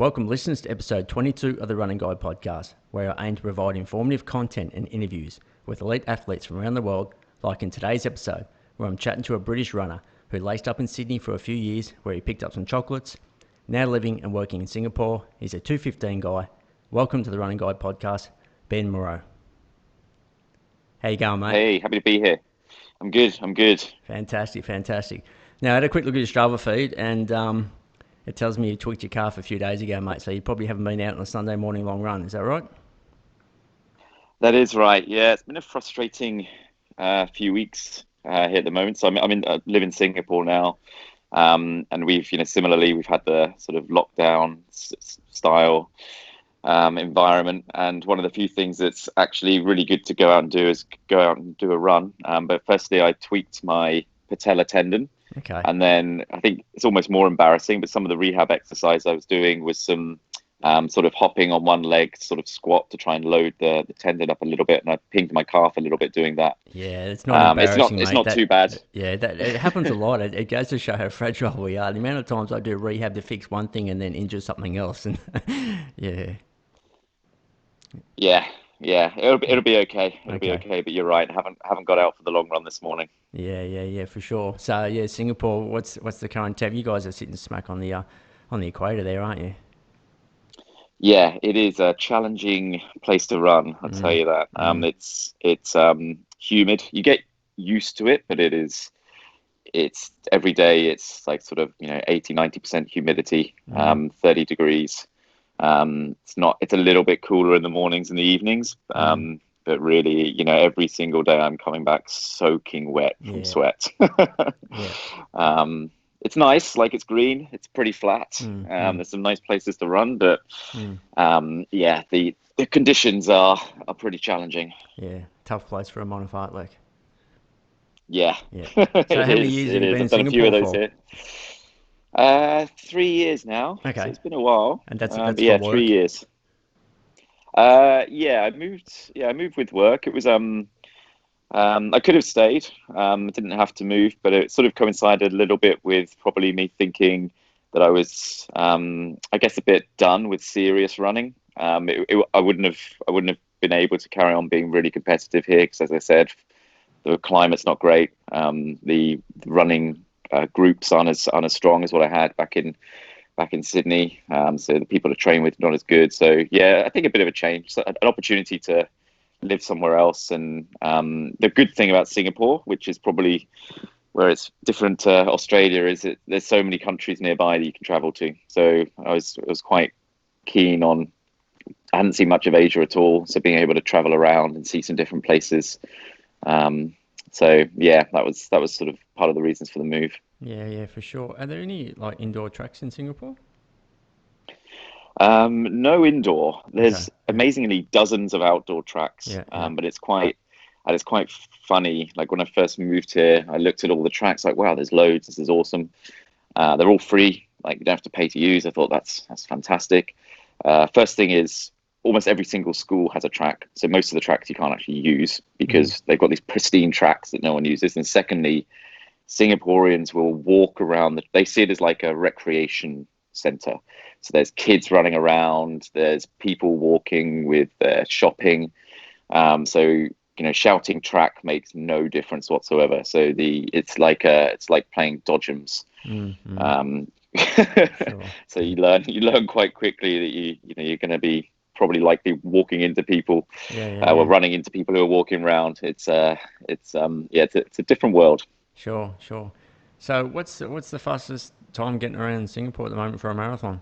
Welcome listeners to episode 22 of the Running Guide podcast, where I aim to provide informative content and interviews with elite athletes from around the world, like in today's episode, where I'm chatting to a British runner who laced up in Sydney for a few years, where he picked up some chocolates. Now living and working in Singapore, he's a 215 guy. Welcome to the Running Guide podcast, Ben Moreau. How you going, mate? Hey, happy to be here. I'm good. Fantastic. Now, I had a quick look at your Strava feed, and it tells me you tweaked your calf a few days ago, mate, so you probably haven't been out on a Sunday morning long run. Is that right? That is right. Yeah, it's been a frustrating few weeks here at the moment. So I live in Singapore now, and similarly, we've had the sort of lockdown style environment. And one of the few things that's actually really good to go out and do is go out and do a run. But firstly, I tweaked my patella tendon. Okay. And then I think it's almost more embarrassing, but some of the rehab exercise I was doing was some sort of hopping on one leg, sort of squat to try and load the tendon up a little bit. And I pinged my calf a little bit doing that. Yeah, it's not It's not embarrassing, it's mate. not too bad. That it happens a lot. It goes to show how fragile we are. The amount of times I do rehab to fix one thing and then injure something else, and yeah, Yeah, yeah, it'll be okay. It'll be okay, okay. But you're right. Haven't got out for the long run this morning. yeah, for sure. So yeah, Singapore. What's the current tab? You guys are sitting smack on the equator there, aren't you? Yeah, it is a challenging place to run. I'll tell Mm, you that. mm, It's humid. You get used to it, but it's every day. It's like sort of 80-90% humidity, mm, 30 degrees. It's a little bit cooler in the mornings and the evenings. mm. But really, every single day I'm coming back soaking wet from Yeah, sweat. yeah. um, it's nice, like it's green, it's pretty flat. Mm, mm, There's some nice places to run, but mm. yeah, the conditions are pretty challenging. Yeah, tough place for a modified leg. Yeah, Yeah. So it how many is. years have It you is. been in I've done a few of Singapore those for? here. 3 years now, so Okay, it's been a while. and that's But for yeah, three work. years. Yeah, I moved. Yeah, I moved with work. It was I could have stayed. I didn't have to move, but it sort of coincided a little bit with probably me thinking that I was, I guess, a bit done with serious running. I wouldn't have been able to carry on being really competitive here because, as I said, the climate's not great. The running groups aren't as strong as what I had back in Sydney. So the people to train with not as good. So yeah, I think a bit of a change, so an opportunity to live somewhere else. And the good thing about Singapore, which is probably where it's different to Australia, is that there's so many countries nearby that you can travel to. So I was quite keen on. I hadn't seen much of Asia at all, so being able to travel around and see some different places. Um, so yeah, that was sort of part of the reasons for the move. Yeah, for sure. Are there any like indoor tracks in Singapore? No indoor. Okay. There's amazingly dozens of outdoor tracks, Yeah. but it's quite funny. Like when I first moved here, I looked at all the tracks, like, wow, there's loads. This is awesome. They're all free. Like you don't have to pay to use. I thought that's fantastic. First thing is almost every single school has a track, so most of the tracks you can't actually use Mm, because they've got these pristine tracks that no one uses. And secondly, Singaporeans will walk around. They see it as like a recreation center. So there's kids running around. There's people walking with shopping. Shouting track makes no difference whatsoever. So the it's like playing dodgems. mm. Um, Sure. so you learn quite quickly that you're going to be probably likely walking into people, or Yeah. running into people who are walking around. Yeah, it's a different world. Sure. So what's the fastest time getting around Singapore at the moment for a marathon?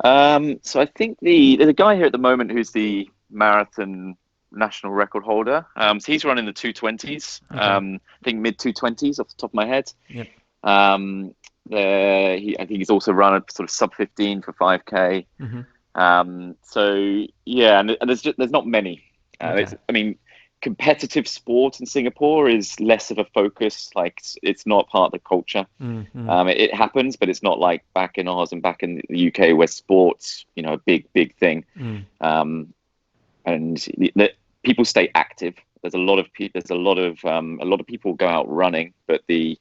So I think there's a guy here at the moment who's the marathon national record holder. So he's running the 220s. Okay. I think mid 220s off the top of my head. Yep. Um, I think he's also run a sort of sub 15 for 5K. Mhm. So yeah, and there's not many. Okay. I mean, competitive sport in Singapore is less of a focus. Like it's not part of the culture. Mm. It happens, but it's not like back in Oz and back in the UK where sports, a big thing. Mm. Um, and the, People stay active. A lot of people go out running, but they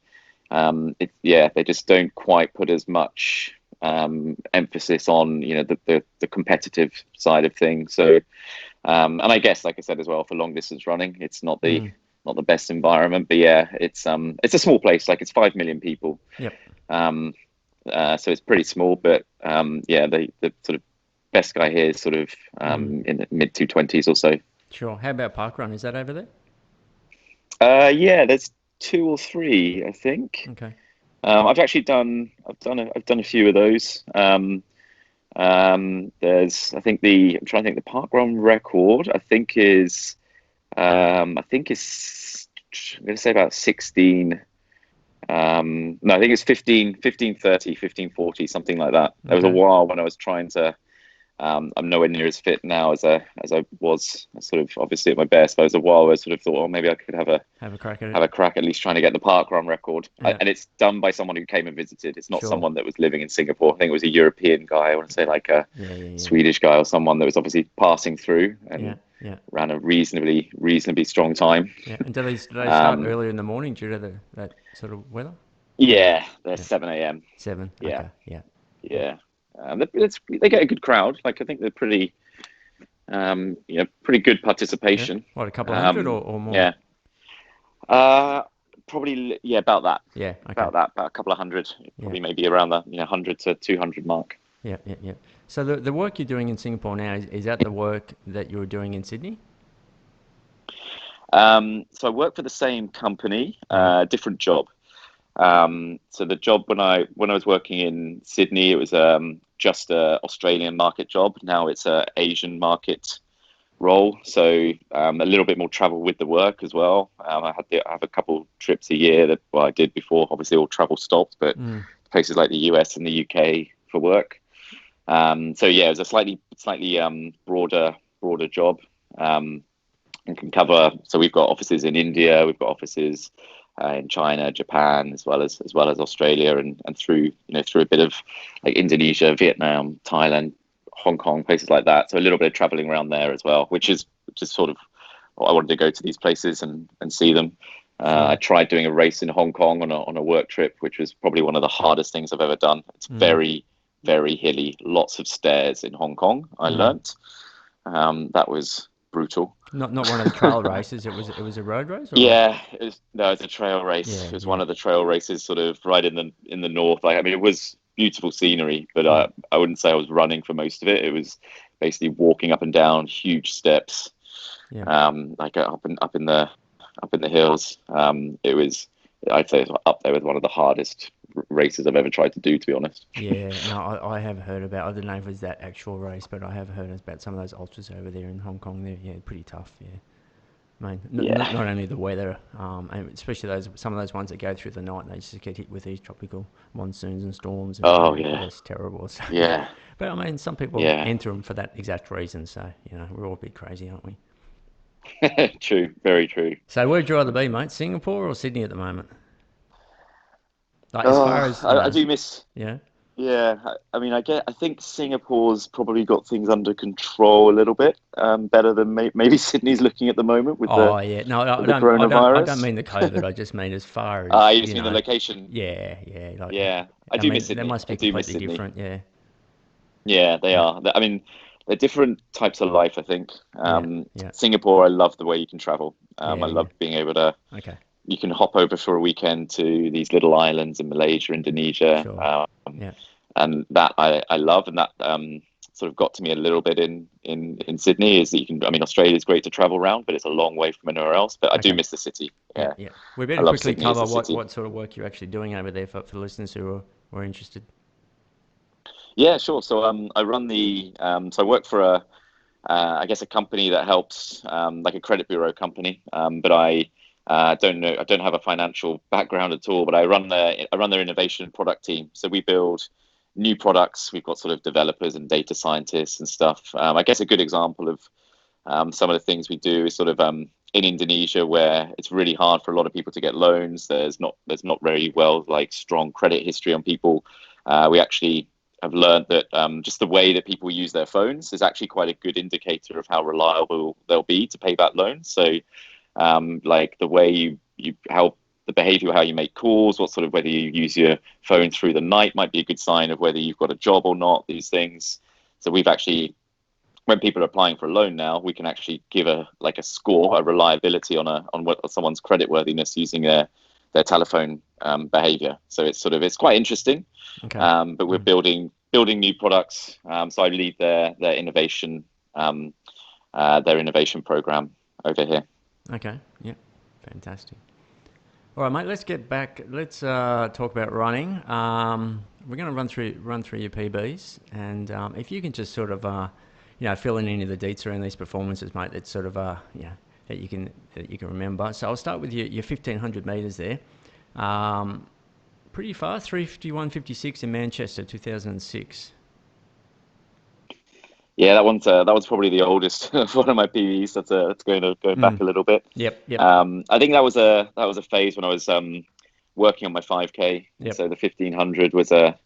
just don't quite put as much emphasis on the competitive side of things. So and I guess, like I said as well, for long distance running, it's not the best environment, but yeah, it's a small place. Like it's 5 million people. Yep. So it's pretty small, but yeah, the sort of best guy here is sort of in the mid 220s or so. Sure. How about parkrun? Is that over there? Yeah, there's two or three, I think. Okay. I've done a few of those. There's, I'm trying to think, the parkrun record, I think is, I'm going to say about 16. No, I think it's 15:30, 15:40, something like that. There was a Okay. while when I was trying to, I'm nowhere near as fit now as I was sort of obviously at my best, but there was a while where I sort of thought, oh, maybe I could Have a crack at have it. a crack at least trying to get the parkrun record. Yeah. And it's done by someone who came and visited. It's not Sure. someone that was living in Singapore. I think it was a European guy. I want to say like a Yeah. Yeah. Yeah. Swedish guy or someone that was obviously passing through Yeah. and Yeah. ran a reasonably strong time. Yeah. And do they start Um, earlier in the morning due to that sort of weather? yeah, they're Yeah. 7 a.m. 7. Yeah, Okay. Yeah. yeah. They get a good crowd. Like I think they're pretty, pretty good Yeah. participation. What, a couple of hundred or more? Yeah. Uh, Probably, yeah, about that. Yeah. Okay. About a couple of hundred, Yeah. probably maybe around the 100 to 200 mark. Yeah. Yeah. Yeah. So the work you're doing in Singapore now is that the work that you were doing in Sydney? So I work for the same company, Right. different job. So the job when I was working in Sydney, it was just a Australian market job. Now it's a Asian market role, so a little bit more travel with the work as well. I have a couple trips a year that I did before. Obviously, all travel stopped, but Mm. places like the US and the UK for work. So yeah, it was a slightly broader job. Um, and can cover. So we've got offices in India, we've got offices in China, Japan, as well as Australia, and through through a bit of like Indonesia, Vietnam, Thailand, Hong Kong, places like that. So a little bit of traveling around there as well, which is just sort of I wanted to go to these places and see them. I Sure. tried doing a race in Hong Kong on a work trip, which was probably one of the hardest things I've ever done. It's Mm. very hilly, lots of stairs in Hong Kong. I Mm. learnt that was brutal. Not one of the trail races. It was a road race or? Yeah, no, it's a trail race. Yeah. It was Yeah. one of the trail races, sort of right in the north. Like, I mean, it was beautiful scenery, but Yeah. I wouldn't say I was running for most of it. It was basically walking up and down huge steps, Yeah. like up in the hills. It was, I'd say, it's up there with one of the hardest races I've ever tried to do, to be honest. Yeah, no, I have heard about. I don't know if it's that actual race, but I have heard about some of those ultras over there in Hong Kong. They're pretty tough. Yeah, I mean, Yeah. not only the weather, and especially some of those ones that go through the night, they just get hit with these tropical monsoons and storms, and Oh they're yeah. just terrible. So, Yeah. but I mean, some people Yeah. enter them for that exact reason. So we're all a bit crazy, aren't we? True. Very true. So where'd you rather be, mate? Singapore or Sydney at the moment? Like as far Oh, as I do miss. yeah. Yeah, I mean, I think Singapore's probably got things under control a little bit, better than maybe Sydney's looking at the moment Oh yeah, no, with I the don't, I don't, I don't coronavirus. mean the COVID. I just mean as far as You just mean the location. yeah, yeah. Like, Yeah, I I do miss mean, they Sydney. must I be do miss completely Sydney. different. Yeah, Yeah, they yeah, are. I mean, they're different types of life, I think. yeah, yeah, Singapore, I love the way you can travel. yeah, I yeah. love being able to. Okay, You can hop over for a weekend to these little islands in Malaysia, Indonesia. sure. Yeah, And that I love, and that sort of got to me a little bit in Sydney. Is that you can, I mean, Australia is great to travel around, but it's a long way from anywhere else. But I do okay. miss the city. Yeah, Yeah, yeah. We I better love quickly Sydney as cover a what city. what sort of work you're actually doing over there for the listeners who are interested. Yeah, sure. So I run the so I work for a I guess a company that helps like a credit bureau company. But I don't have a financial background at all. But I run their innovation product team. So we build new products. We've got sort of developers and data scientists and stuff. I guess a good example of some of the things we do is sort of in Indonesia, where it's really hard for a lot of people to get loans. There's not very well like strong credit history on people. We actually have learned that just the way that people use their phones is actually quite a good indicator of how reliable they'll be to pay back loans. So like the way you how the behavior, how you make calls, what sort of whether you use your phone through the night might be a good sign of whether you've got a job or not. These things. So we've actually, when people are applying for a loan now, we can actually give a score, a reliability on what someone's creditworthiness using their telephone behavior. So it's quite interesting. Okay. But we're building new products. So I lead their innovation program over here. Okay. Yeah. Fantastic. All right, mate. Let's get back. Let's talk about running. We're going to run through your PBs, and if you can just sort of fill in any of the deets around these performances, mate. That's sort of that you can remember. So I'll start with your 1500 meters there. Pretty fast, 3:51.56 in Manchester, 2006. Yeah, that one's probably the oldest one of my PBs. That's going back a little bit. Yep. I think that was a phase when I was working on my 5K. Yep. So the 1500 was to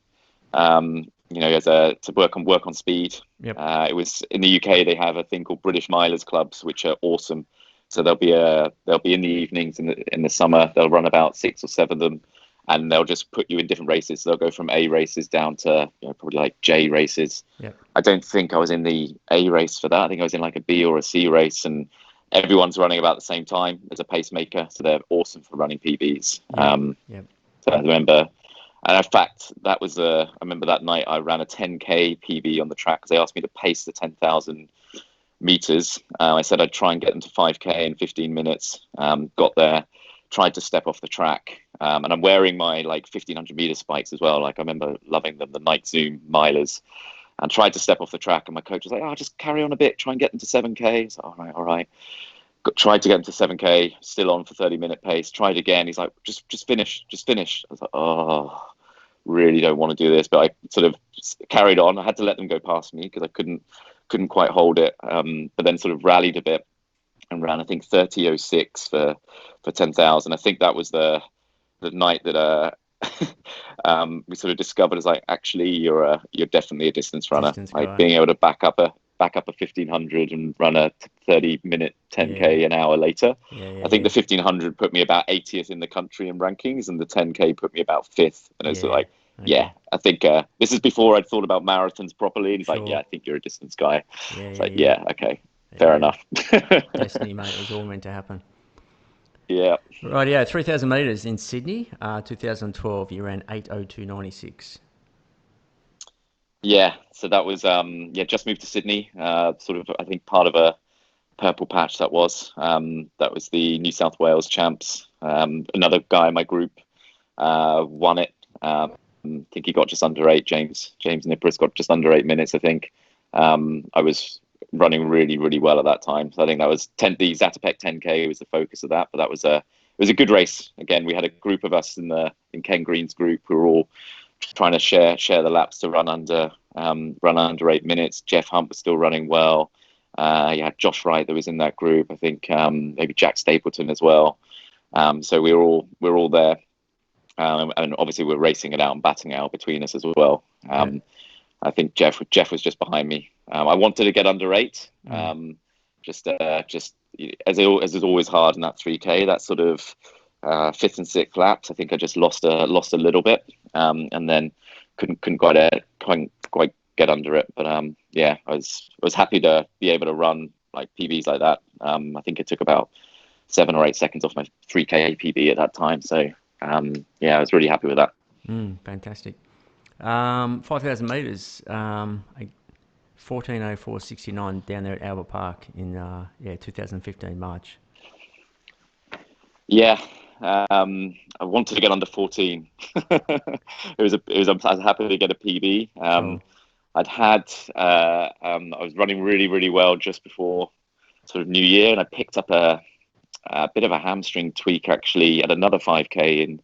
work on speed. Yep. It was in the UK. They have a thing called British Milers Clubs, which are awesome. So they'll be in the evenings in the summer. They'll run about 6 or 7 of them, and they'll just put you in different races. So they'll go from A races down to probably like J races. Yep. I don't think I was in the A race for that. I think I was in like a B or a C race, and everyone's running about the same time as a pacemaker. So they're awesome for running PBs. Yep. So I remember, and in fact, I remember that night I ran a 10K PB on the track because they asked me to pace the 10,000 meters. I said I'd try and get them to 5K in 15 minutes. Got there, tried to step off the track, and I'm wearing my 1500 meter spikes as well. Like I remember loving them, the Night Zoom milers, and tried to step off the track. And my coach was like, "Oh, just carry on a bit, try and get them to 7K." So, all right. Tried to get them to 7K, still on for 30-minute pace. Tried again. He's like, just finish. I was like, oh, really don't want to do this, but I sort of carried on. I had to let them go past me because I couldn't quite hold it. But then sort of rallied a bit and ran, I think 30:06 for 10,000. I think that was the night that we sort of discovered as actually you're definitely a distance runner. Being able to back up a 1500 and run a 30-minute 10K an hour later. I think the 1500 put me about 80th in the country in rankings, and the 10K put me about 5th. And it's I think this is before I'd thought about marathons properly. And he's like, I think you're a distance guy. Okay, fair enough. Destiny, mate. It was all meant to happen. Yeah. Right, 3,000 metres in Sydney, 2012. You ran 8:02.96. Yeah, so that was just moved to Sydney. Sort of, I think part of a purple patch that was the New South Wales champs. Another guy in my group won it. I think he got just under 8. James Nipris got just under 8 minutes, I think. I was running really, really well at that time. So I think that was the Zatopek 10K was the focus of that. But it was a good race. Again, we had a group of us in Ken Green's group who were all trying to share the laps to run under 8 minutes. Jeff Hunt was still running well. You had Josh Wright that was in that group. I think maybe Jack Stapleton as well. So we're all there, and obviously we're racing it out and batting out between us as well. I think Jeff was just behind me. I wanted to get under 8. Just as is always hard in that 3K. That sort of 5th and 6th laps, I think I just lost a little bit, and then couldn't quite get under it. But I was happy to be able to run like PBs like that. I think it took about 7 or 8 seconds off my 3K PB at that time. So I was really happy with that. Fantastic. 5,000 metres, 14:04.69 down there at Albert Park in 2015 March. Yeah, I wanted to get under 14. I was happy to get a PB. Sure. I was running really, really well just before sort of New Year, and I picked up a bit of a hamstring tweak actually at another 5K in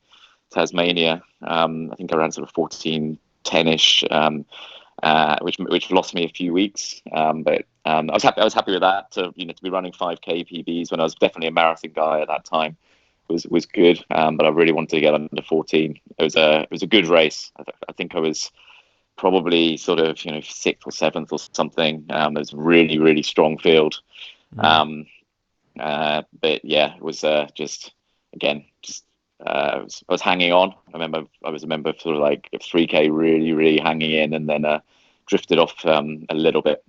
Tasmania. I think I ran sort of 14:10ish, which lost me a few weeks. But I was happy with that to be running 5K PBs when I was definitely a marathon guy at that time was good. But I really wanted to get under 14. It was a good race. I think I was probably sort of 6th or 7th or something. It was a really, really strong field. But yeah, it was just I was hanging on. I was a member of sort of like 3K, really, really hanging in, and then drifted off a little bit.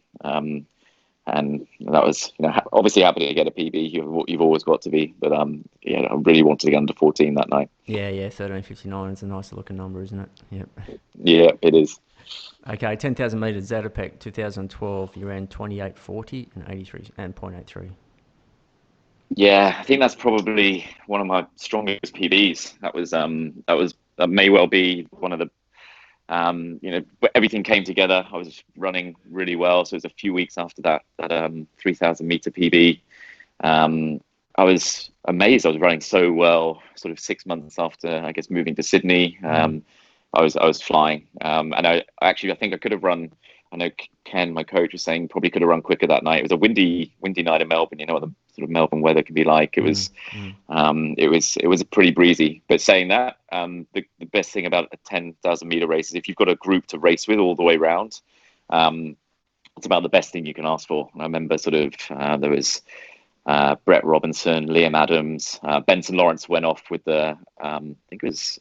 And that was, obviously happy to get a PB. You've always got to be, but yeah, I really wanted to get under 14 that night. Yeah, 13:59 is a nicer looking number, isn't it? Yep. Yeah, it is. Okay, 10,000 metres Zatopek 2012. You ran 28:40 and 83 and 0.83. Yeah, I think that's probably one of my strongest PBs. That may well be one of the everything came together. I was running really well, so it was a few weeks after that 3,000 meter PB. I was amazed. I was running so well. Sort of 6 months after, I guess, moving to Sydney, I was flying, and I think I could have run. I know Ken, my coach, was saying probably could have run quicker that night. It was a windy night in Melbourne. You know what the sort of Melbourne weather can be like. It was pretty breezy. But saying that, the best thing about a 10,000 meter race is if you've got a group to race with all the way around. It's about the best thing you can ask for. And I remember sort of there was Brett Robinson, Liam Adams, Benson Lawrence went off with the I think it was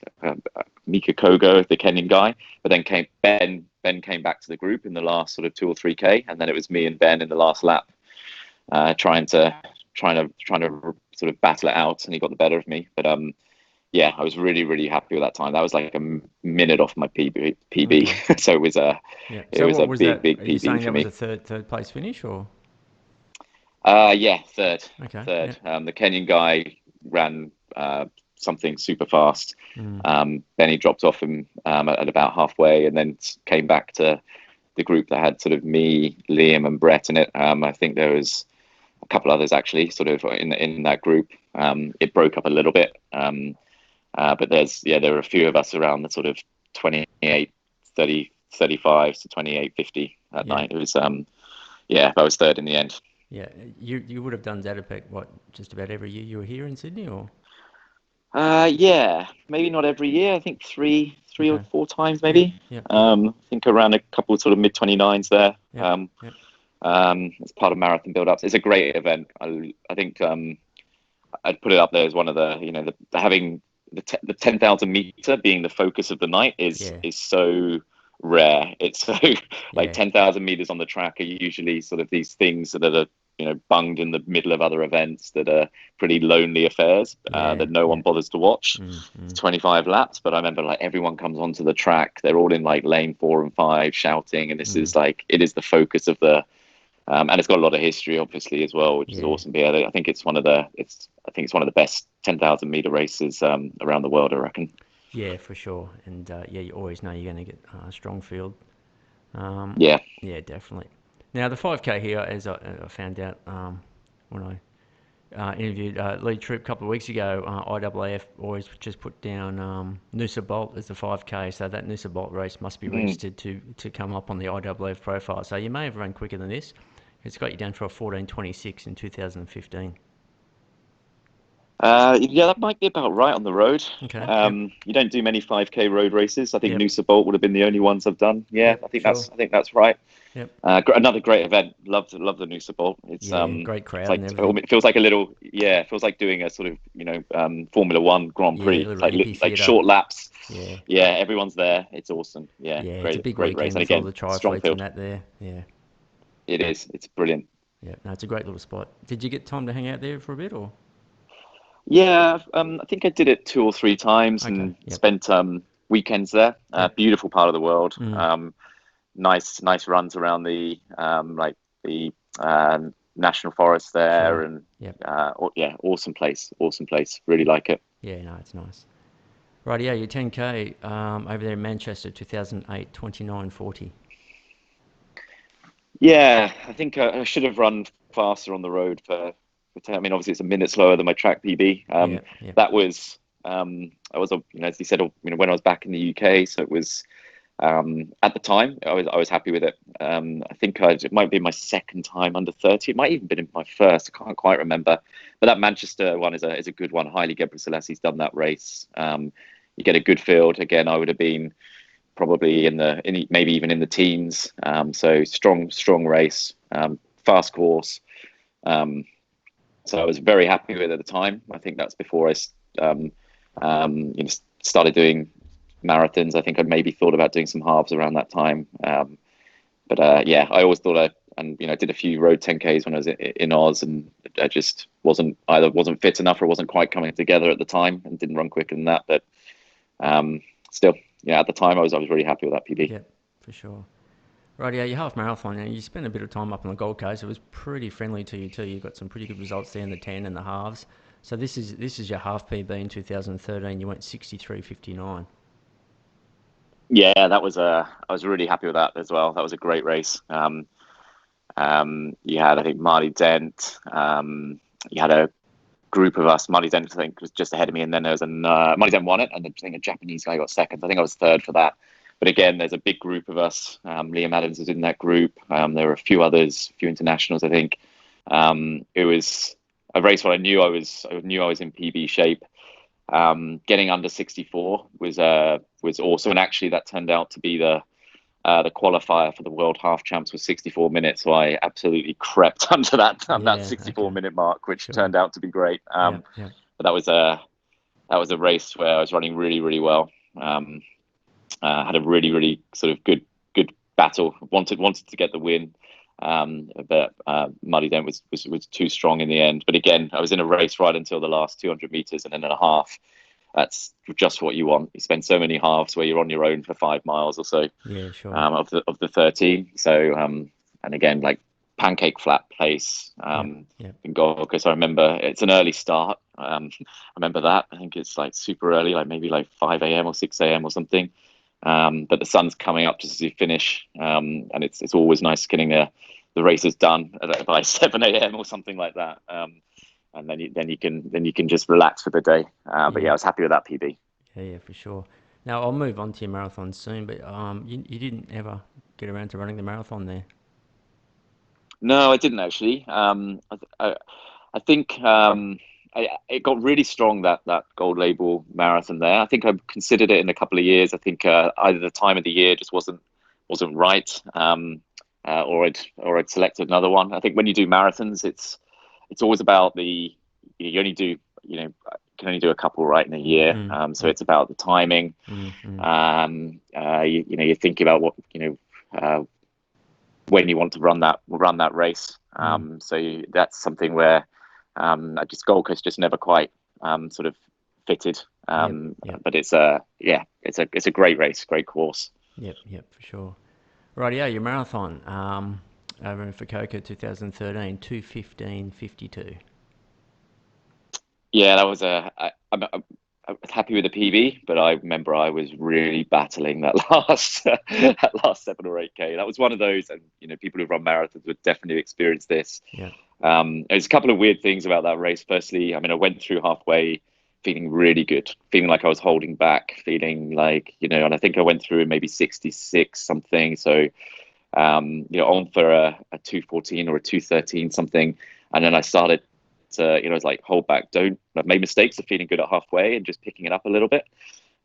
Mika Kogo, the Kenyan guy, but then Ben came back to the group in the last sort of 2 or 3K, and then it was me and Ben in the last lap, trying to sort of battle it out, and he got the better of me. But yeah, I was really, really happy with that time. That was like a minute off my PB. Okay. So it was a Yeah. it So was what a was big, that? big Are you PB saying for that was me. a third place finish or? Yeah, third. Okay. Third. Yeah. The Kenyan guy ran something super fast. Benny dropped off him at about halfway, and then came back to the group that had sort of me, Liam, and Brett in it. I think there was a couple others actually, sort of in that group. It broke up a little bit, but there were a few of us around the sort of 28, 30, 35 to 28, 50 that Yeah. night. It was yeah, but I was third in the end. Yeah. You would have done Zatopek what just about every year you were here in Sydney or? Yeah, maybe not every year. I think three or Okay. four times Yep. maybe. Yep. Yep. I think around a couple of sort of mid 29s there. Yep. Yep. As part of marathon build-ups. It's a great event. I think I'd put it up there as one of the having the 10,000 meter being the focus of the night Yeah. is so rare. It's so like Yeah. 10,000 meters on the track are usually sort of these things that are bunged in the middle of other events that are pretty lonely affairs Yeah. that no one Yeah. bothers to watch. Mm, It's mm. 25 laps, but I remember like everyone comes onto the track. They're all in like lane 4 and 5 shouting, and this Mm. is like it is the focus of the and it's got a lot of history, obviously, as well, which is Yeah. awesome. But yeah, I think it's one of the best 10,000 meter races around the world, I reckon. Yeah, for sure. And yeah, you always know you're going to get a strong field. Um, Yeah. yeah, definitely. Now the 5K here, as I found out when I interviewed Lee Troop a couple of weeks ago, IAAF always just put down Noosa Bolt as the 5K, so that Noosa Bolt race must be Mm. registered to come up on the IAAF profile. So you may have run quicker than this. It's got you down for a 14:26 in 2015. Yeah, that might be about right on the road. Okay. Yep. You don't do many 5K road races. I think Yep. Noosa Bolt would have been the only ones I've done. Yeah, Yep. Sure. I think that's right. Yep. Another great event. Love the Noosa Bolt. Yeah. Great It's crowd and like everything. it feels like a little it feels like doing a sort of Formula One Grand Yeah. Prix. It's Little like amphitheatre. short laps. Yeah. Yeah, everyone's there. It's awesome. Yeah, Yeah. It's a big great race. weekend And with all again, the strong triathletes and field. that there. Yeah. It is. It's brilliant. Yeah. No, it's a great little spot. Did you get time to hang out there for a bit or? Yeah, I think I did it 2 or 3 times Okay. and Yep. spent weekends there. Yep. Beautiful part of the world. Mm. Nice runs around the national forest there, Sure. and Yep. yeah, awesome place. Awesome place. Really like it. Yeah. No, it's nice. Right. Yeah. Your 10K over there in Manchester, 2008, 29:40. Yeah, I think I should have run faster on the road for 10. I mean, obviously it's a minute slower than my track PB. Yeah. Yep. That was I was as you said, when I was back in the UK, so it was at the time I was happy with it. I think it might be my second time under 30. It might even been my first. I can't quite remember. But that Manchester one is a good one. Haile Gebrselassie done that race. You get a good field. Again, I would have been probably maybe even in the teens. So strong race, fast course. Um, so I was very happy with it at the time. I think that's before I started doing marathons. I think I maybe thought about doing some halves around that time. But yeah, I always thought and did a few road 10Ks when I was in Oz, and I just wasn't fit enough or wasn't quite coming together at the time, and didn't run quicker than that. But still, yeah, at the time I was really happy with that PB. Yep, for sure. Right, yeah, your half marathon, you spent a bit of time up on the Gold Coast. It was pretty friendly to you too. You got some pretty good results there in the 10 and the halves. So this is your half PB in 2013. You went 63:59. Yeah, I was really happy with that as well. That was a great race. You had, I think, Marty Dent. You had a group of us. Marty Dent, I think, was just ahead of me, and then there was Marty Dent won it, and I think a Japanese guy got second. I think I was third for that. But again, there's a big group of us. Liam Adams was in that group. There were a few others, a few internationals, I think. It was a race where I knew I was in PB shape. Getting under 64 was awesome, and actually that turned out to be the qualifier for the World Half Champs was 64 minutes, so I absolutely crept under that Yeah, 64 okay, minute mark, which sure. turned out to be great. Yep, yep, But that was a race where I was running really, really well. Um, had a really, really sort of good battle. Wanted to get the win, but Muddy Dent was too strong in the end. But again, I was in a race right until the last 200 meters and then a half. That's just what you want. You spend so many halves where you're on your own for 5 miles or so, yeah, sure. of the 13. So and again, like pancake flat place Yep, yep, in Gold Coast. I remember it's an early start. I remember that. I think it's like super early, like maybe like 5 a.m. or 6 a.m. or something. But the sun's coming up just as you finish, and it's always nice getting the races done by 7 a.m. or something like that. And then you can just relax for the day. But yeah, I yeah, was happy with that PB. yeah, for sure. Now I'll move on to your marathon soon, but you didn't ever get around to running the marathon there. No, I didn't actually. I think it got really strong that gold label marathon there. I think I considered it in a couple of years. I think either the time of the year just wasn't right, or I'd selected another one. I think when you do marathons, it's always about you only do can only do a couple right in a year. So Yep. it's about the timing. Mm. You're thinking about what when you want to run that race. Mm. That's something where I just Gold Coast just never quite sort of fitted. Yep, yep, But it's a great race, great course. yep, for sure. Right, yeah, your marathon over in Fukuoka 2013, 2:15:52. Yeah, that was I was happy with the PB, but I remember I was really battling that last that last 7 or 8K. That was one of those, and people who run marathons would definitely experience this. Yep. There's a couple of weird things about that race. Firstly, I mean, I went through halfway feeling really good, feeling like I was holding back, feeling like, and I think I went through in maybe 66 something. So, on for a 2:14 or a 2:13 something. And then I started to, I was like, hold back, don't. I've made mistakes of feeling good at halfway and just picking it up a little bit.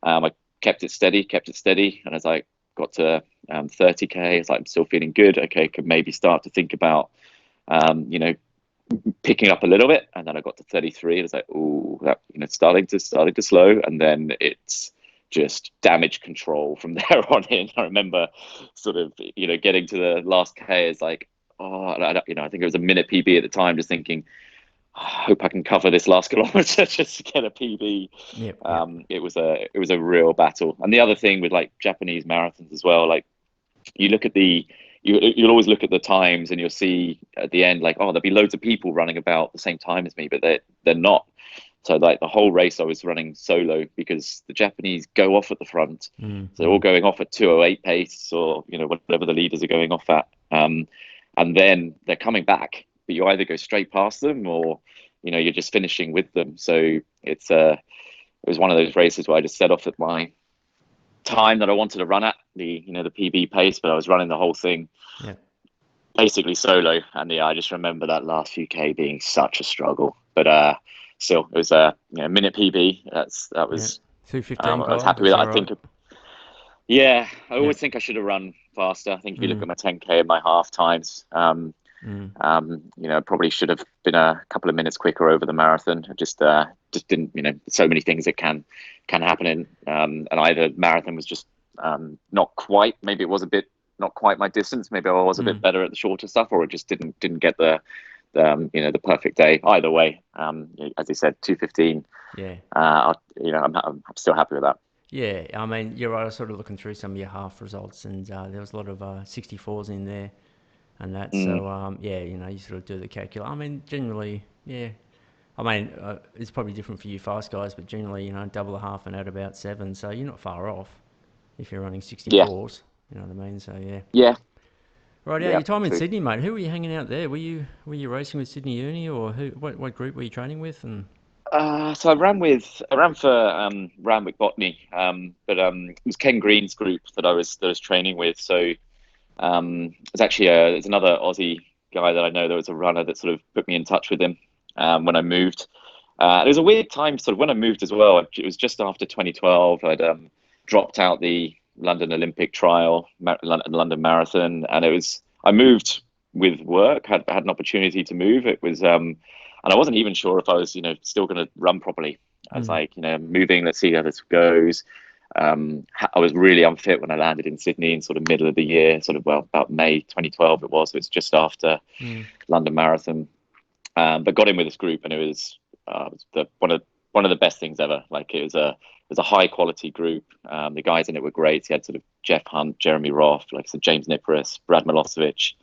I kept it steady. And as I got to 30K, it's like, I'm still feeling good. Okay, could maybe start to think about, um, you know, picking up a little bit, and then I got to 33. And it's like, oh, that starting to slow, and then it's just damage control from there on in. I remember sort of getting to the last K is like, oh, I think it was a minute PB at the time, just thinking, oh, I hope I can cover this last kilometer just to get a PB. Yep, yep. It was a real battle. And the other thing with like Japanese marathons as well, like you look at you'll always look at the times and you'll see at the end like, oh, there'll be loads of people running about the same time as me, but they're not. So like the whole race I was running solo because the Japanese go off at the front. Mm, So they're all mm. going off at 2:08 pace, or whatever the leaders are going off at. And then they're coming back, but you either go straight past them or you're just finishing with them. So it was one of those races where I just set off at my time that I wanted to run at, the PB pace, but I was running the whole thing Yep, basically solo. And yeah, I just remember that last few K being such a struggle. But still, it was a minute PB. That yep. was 2:15 I was gold, happy with that's it. all I right. think yeah, I always Yep. think I should have run faster. I think if you look Mm, at my 10K and my half times, Mm. Probably should have been a couple of minutes quicker over the marathon. I just didn't, so many things that can happen and either marathon was just not quite, maybe it was a bit not quite my distance. Maybe I was a bit Mm. better at the shorter stuff, or it just didn't get the perfect day. Either way, as I said, 2:15. Yeah. I'm still happy with that. Yeah, I mean, you're right. I was sort of looking through some of your half results, and there was a lot of 64s in there and that. Mm. So, yeah, you sort of do the calculus. I mean, generally, yeah. I mean, it's probably different for you fast guys, but generally, double the half and add about seven. So you're not far off if you're running Yeah, 64s. You know what I mean? So, yeah. yeah, Right, yeah, yeah. your time in So Sydney, mate. Who were you hanging out there? Were you racing with Sydney Uni, or what group were you training with? And So I ran for Randwick Botany, but it was Ken Green's group that I was training with. So it's actually there's another Aussie guy that I know that was a runner that sort of put me in touch with him when I moved. It was a weird time, sort of when I moved as well. It was just after 2012. I'd dropped out the London Olympic trial, London Marathon, and I moved with work. Had an opportunity to move. It was and I wasn't even sure if I was still going to run properly. I was mm, like, moving. Let's see how this goes. I was really unfit when I landed in Sydney in sort of middle of the year, sort of about May 2012 it was. So it's just after mm, London Marathon, but got in with this group, and it was one of the best things ever. Like it was a high quality group. The guys in it were great. You had sort of Jeff Hunt, Jeremy Roth, like I said, James Niparis, Brad Milosevic,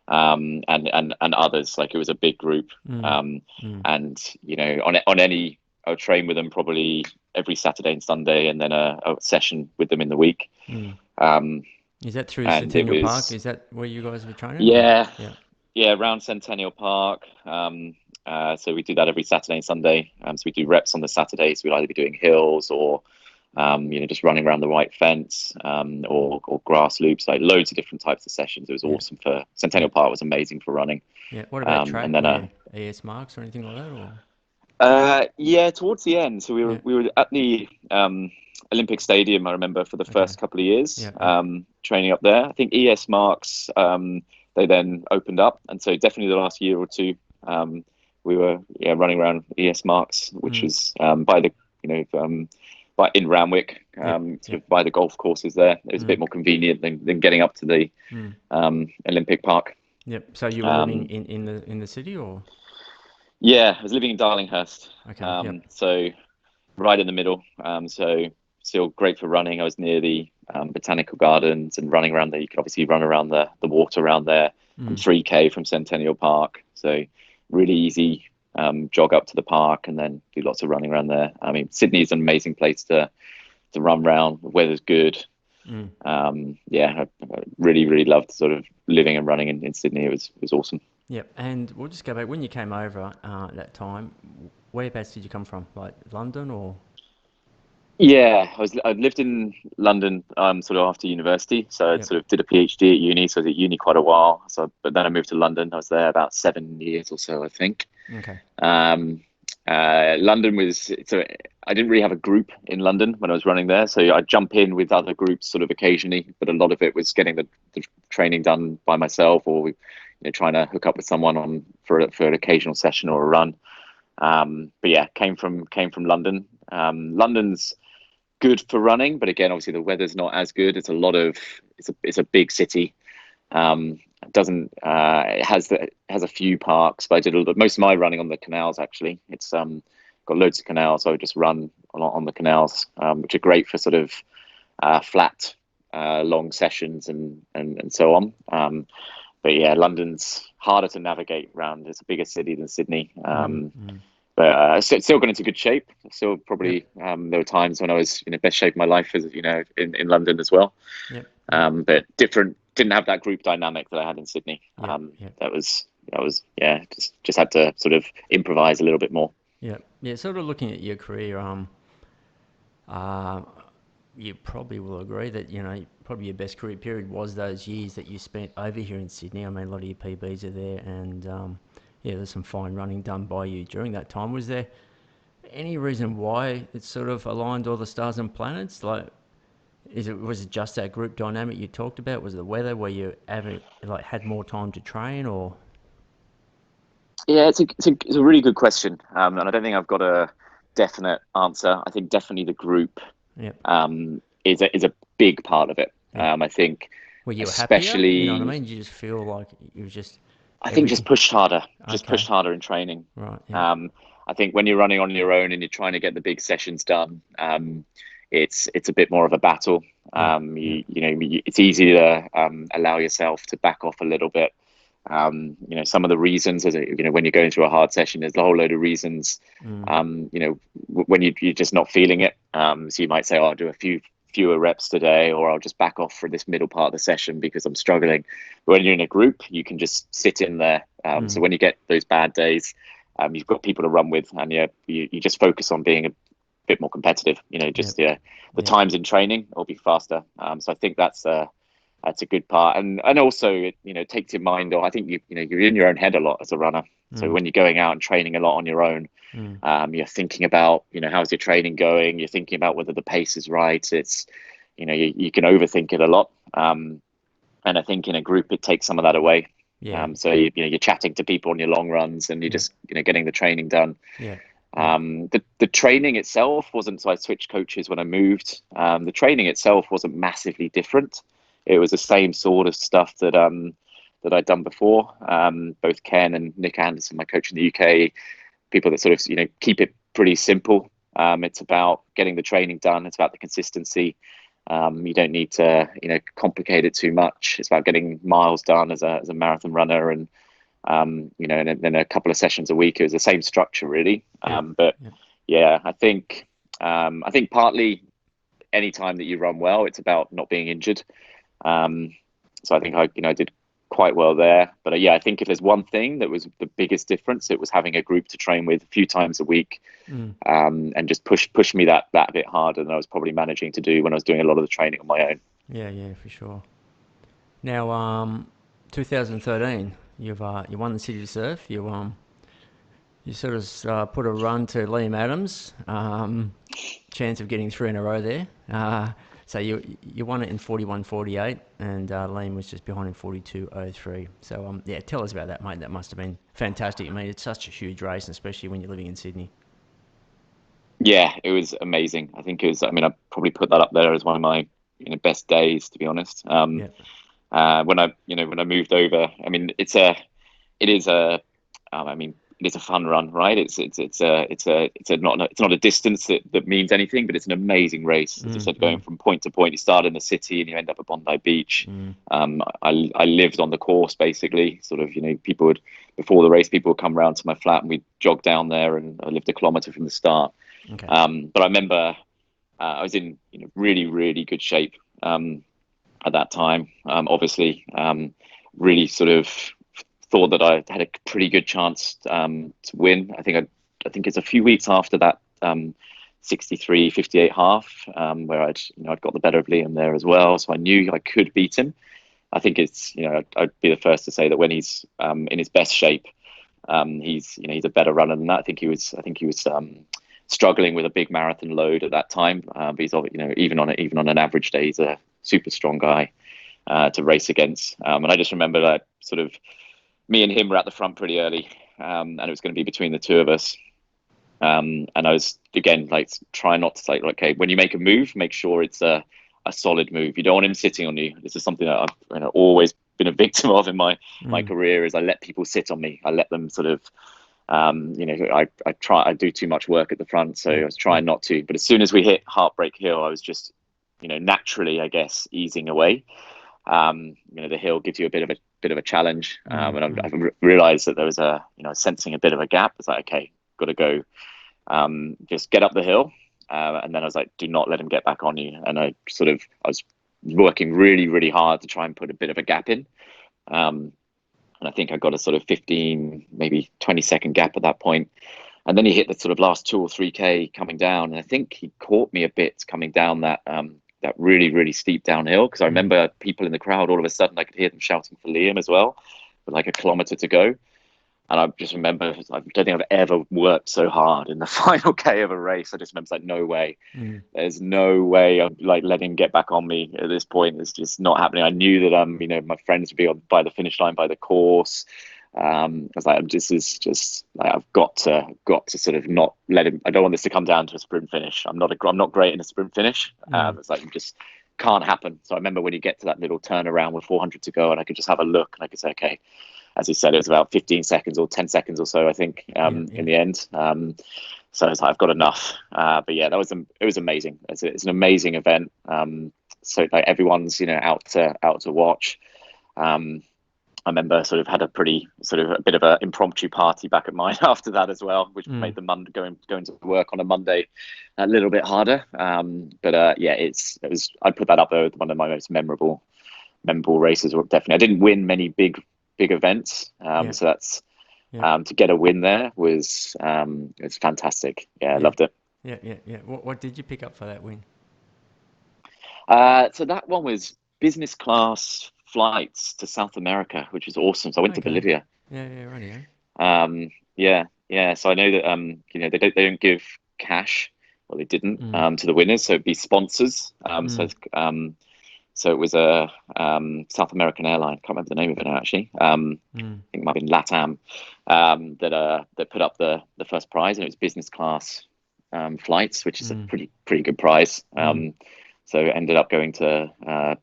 and others. Like it was a big group. mm, Um, mm, and on any, I would train with them probably every Saturday and Sunday, and then a session with them in the week. mm. Um, Is that through and it Centennial Park? was Is that where you guys were training, or? yeah, Yeah. yeah, around Centennial Park. So we do that every Saturday and Sunday. So we do reps on the Saturdays. We'd either be doing hills or just running around the white fence, or grass loops, like loads of different types of sessions. It was Yeah. awesome for Centennial Yeah. Park was amazing for running. Yeah. What about And track? then Were you AS marks or anything like that, or? yeah, towards the end. So we were Yeah. we were at the Olympic Stadium. I remember for the Okay. first couple of years Yeah. Yeah. training up there. I think ES marks they then opened up, and so definitely the last year or two we were running around ES marks, which Mm. was by the by in Ramwick, Yep. sort Yep. of by the golf courses there. It was a bit Mm. more convenient than getting up to the Mm. Olympic Park. Yep. So you were living Um, in the city, or? yeah, I was living in Darlinghurst, Okay. Yep. so right in the middle. So still great for running. I was near the botanical gardens and running around there. You could obviously run around the water around there, and Mm. 3K from Centennial Park. So really easy jog up to the park and then do lots of running around there. I mean, Sydney is an amazing place to run around. The weather's good. Mm. Yeah, I really really loved sort of living and running in Sydney. It was awesome. Yep. And we'll just go back when you came over that time. Whereabouts did you come from? Like London, or? Yeah, I lived in London sort of after university, so I Yep. sort of did a PhD at uni. So I was at uni quite a while. But then I moved to London. I was there about 7 years or so, I think. Okay. Um, London was so I didn't really have a group in London when I was running there, so I'd jump in with other groups sort of occasionally, but a lot of it was getting the training done by myself, or trying to hook up with someone for an occasional session or a run. But yeah, came from London. London's good for running, but again, obviously the weather's not as good. It's a big city. It doesn't it has a few parks, but I did most of my running on the canals actually. It's got loads of canals, so I would just run a lot on the canals, which are great for sort of flat long sessions and so on. But yeah, London's harder to navigate around. It's a bigger city than Sydney. Mm. Mm. But still got into good shape. Still Yep. probably there were times when I was in the best shape of my life, as in London as well. Yep. Yep. But different, didn't have that group dynamic that I had in Sydney. Yep. Yep. That was yeah, just had to sort of improvise a little bit more. Yep. Yeah. Sort of looking at your career, uh, you probably will agree that probably your best career period was those years that you spent over here in Sydney. I mean, a lot of your PBs are there, and yeah, there's some fine running done by you during that time. Was there any reason why it sort of aligned all the stars and planets? Like, was it just that group dynamic you talked about? Was it the weather where you had more time to train, or? Yeah, it's a really good question, and I don't think I've got a definite answer. I think definitely the group Yep. is a big part of it. Yep. I think, Were you happier? You know what I especially, mean? Did you just feel like you was just I think everything? just Okay. pushed harder in training. Right. Yep. Um, I think when you're running on your own and you're trying to get the big sessions done, it's a bit more of a battle. Yep. Yep. It's easy to allow yourself to back off a little bit. Some of the reasons, when you're going through a hard session, there's a whole load of reasons. Mm. When you're just not feeling it, so you might say, "Oh, I'll do a fewer reps today, or I'll just back off for this middle part of the session because I'm struggling." But when you're in a group, you can just sit in there. So Mm. when you get those bad days, you've got people to run with, and you just focus on being a bit more competitive. Yep. The Yep. times in training will be faster. So I think that's a good part, and also it takes your mind off. I think you're in your own head a lot as a runner. So Mm. when you're going out and training a lot on your own, Mm. you're thinking about how's your training going. You're thinking about whether the pace is right. It's you can overthink it a lot. And I think in a group it takes some of that away. Yeah. So you're chatting to people on your long runs, and you're Yep. just getting the training done. Yep. Yep. The training itself wasn't. So I switched coaches when I moved. The training itself wasn't massively different. It was the same sort of stuff that I'd done before. Both Ken and Nick Anderson, my coach in the UK, people that sort of keep it pretty simple. It's about getting the training done. It's about the consistency. You don't need to complicate it too much. It's about getting miles done as a marathon runner, and and then a couple of sessions a week. It was the same structure really. Yep. But Yep. yeah, I think partly any time that you run well, it's about not being injured. Um, so I think I did quite well there. But yeah, I think if there's one thing that was the biggest difference, it was having a group to train with a few times a week, Mm. and just push me that bit harder than I was probably managing to do when I was doing a lot of the training on my own. Yeah. Yeah. For sure. Now, 2013, you won the City to Surf. You sort of put a run to Liam Adams. Chance of getting three in a row there. So you won it in 41:48, and Liam was just behind in 42:03. So yeah, tell us about that, mate. That must have been fantastic. I mean, it's such a huge race, especially when you're living in Sydney. Yeah, it was amazing. I think it was. I mean, I probably put that up there as one of my best days, to be honest. Yeah. When I moved over, I mean, it is a I mean, it is a fun run, right? It's not a distance that means anything, but it's an amazing race. As I Mm, said, going mm, from point to point, you start in the city and you end up at Bondi Beach. mm. I lived on the course basically. Sort of, people would before the race, people would come round to my flat and we'd jog down there, and I lived a kilometre from the start. Okay. But I remember I was in really really good shape at that time. Obviously, really sort of thought that I had a pretty good chance to win. I think it's a few weeks after that 63-58 half where I'd got the better of Liam there as well, so I knew I could beat him. I think it's I'd be the first to say that when he's in his best shape, he's a better runner than that. I think he was struggling with a big marathon load at that time, but he's even on an average day, he's a super strong guy to race against. And I just remember that sort of me and him were at the front pretty early, and it was going to be between the two of us. And I was again like trying not to say, okay, when you make a move, make sure it's a solid move. You don't want him sitting on you. This is something that I've always been a victim of in my Mm, career. Is I let people sit on me. I let them sort of I do too much work at the front, so I yep. was Yep. trying not to. But as soon as we hit Heartbreak Hill, I was just naturally, I guess, easing away. The hill gives you a bit of a challenge, Mm, and mm. I realized that there was sensing a bit of a gap. It's like, okay, got to go, just get up the hill, and then I was like, do not let him get back on you. And I was working really really hard to try and put a bit of a gap in. And I think I got a sort of 15, maybe 20-second gap at that point. And then he hit the sort of last 2 or 3K coming down, and I think he caught me a bit coming down that really really steep downhill, because I Mm. remember people in the crowd, all of a sudden I could hear them shouting for Liam as well, with like a kilometre to go. And I just remember, I don't think I've ever worked so hard in the final K of a race. I just remember, it's like, no way. Mm. There's no way I'm like letting him get back on me at this point. It's just not happening. I knew that my friends would be by the finish line by the course. I was like, this is just like I've got to sort of not let him. I don't want this to come down to a sprint finish. I'm not great in a sprint finish. It's like just can't happen. So I remember when you get to that little turnaround with 400 to go, and I could just have a look, and I could say, okay, as you said, it was about 15 seconds or 10 seconds or so, I think, in the end. So it's like, I've got enough. But yeah, it was amazing. It's an amazing event. So like everyone's out to watch. I remember sort of had a bit of an impromptu party back at mine after that as well, which made the Monday going to work on a Monday a little bit harder. But yeah, I'd put that up there with one of my most memorable races. Definitely, I didn't win many big events, so that's to get a win there was it's fantastic. Yeah, I loved it. Yeah. What did you pick up for that win? So that one was business class flights to South America, which was awesome. So I went to Okay. Bolivia. Yeah, right. Yeah. So I know that they don't give cash. Well, they didn't Mm. to the winners, so it'd be sponsors. So it was a South American airline. Can't remember the name of it now, actually. I think it might have been LATAM that put up the first prize, and it was business class flights, which is a pretty good prize. So it ended up going to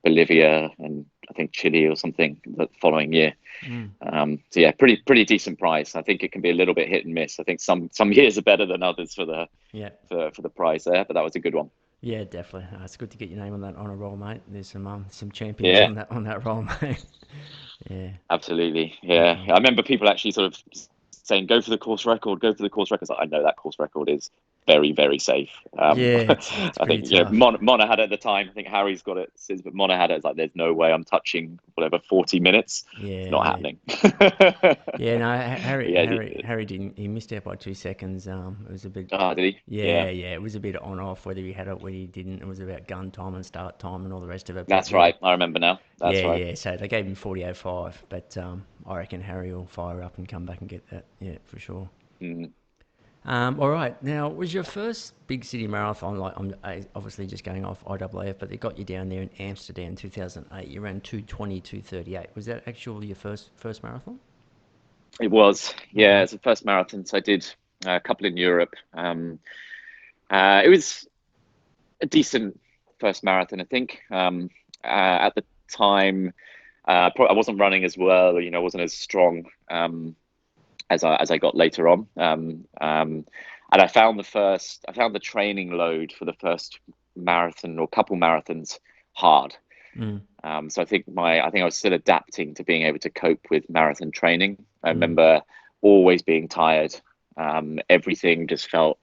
Bolivia and I think Chile or something the following year. So yeah, pretty decent prize. I think it can be a little bit hit and miss. I think some years are better than others for the for the prize there, but that was a good one. Yeah, definitely. It's good to get your name on that honor roll, mate. There's some champions Yeah, on that roll, mate. Yeah, absolutely. Yeah, definitely. I remember people actually sort of saying, "Go for the course record. Go for the course record." I know that course record is very safe. Yeah, it's I pretty think tough. Mona had it at the time. I think Harry's got it since, but Mona had it. It's like there's no way I'm touching whatever 40 minutes. It's not Yeah. happening. Yeah, no, But yeah, Harry didn't. He missed out by 2 seconds. It was a bit. did he? Yeah, Yeah. It was a bit on off whether he had it, whether he didn't. It was about gun time and start time and all the rest of it. But that's right. I remember now. That's right. yeah. So they gave him 40.05, but I reckon Harry will fire up and come back and get that. Yeah, for sure. Mm. All right. Now, was your first big city marathon, like I'm obviously just going off IAAF, but they got you down there in Amsterdam 2008. You ran 2:20, 2:38. Was that actually your first marathon? It was. Yeah, Okay. it's the first marathon. So I did a couple in Europe. It was a decent first marathon, I think. At the time, I wasn't running as well. I wasn't as strong as I got later on. And I found the training load for the first marathon or couple marathons hard. Mm, So I think I was still adapting to being able to cope with marathon training. I mm, remember always being tired. Everything just felt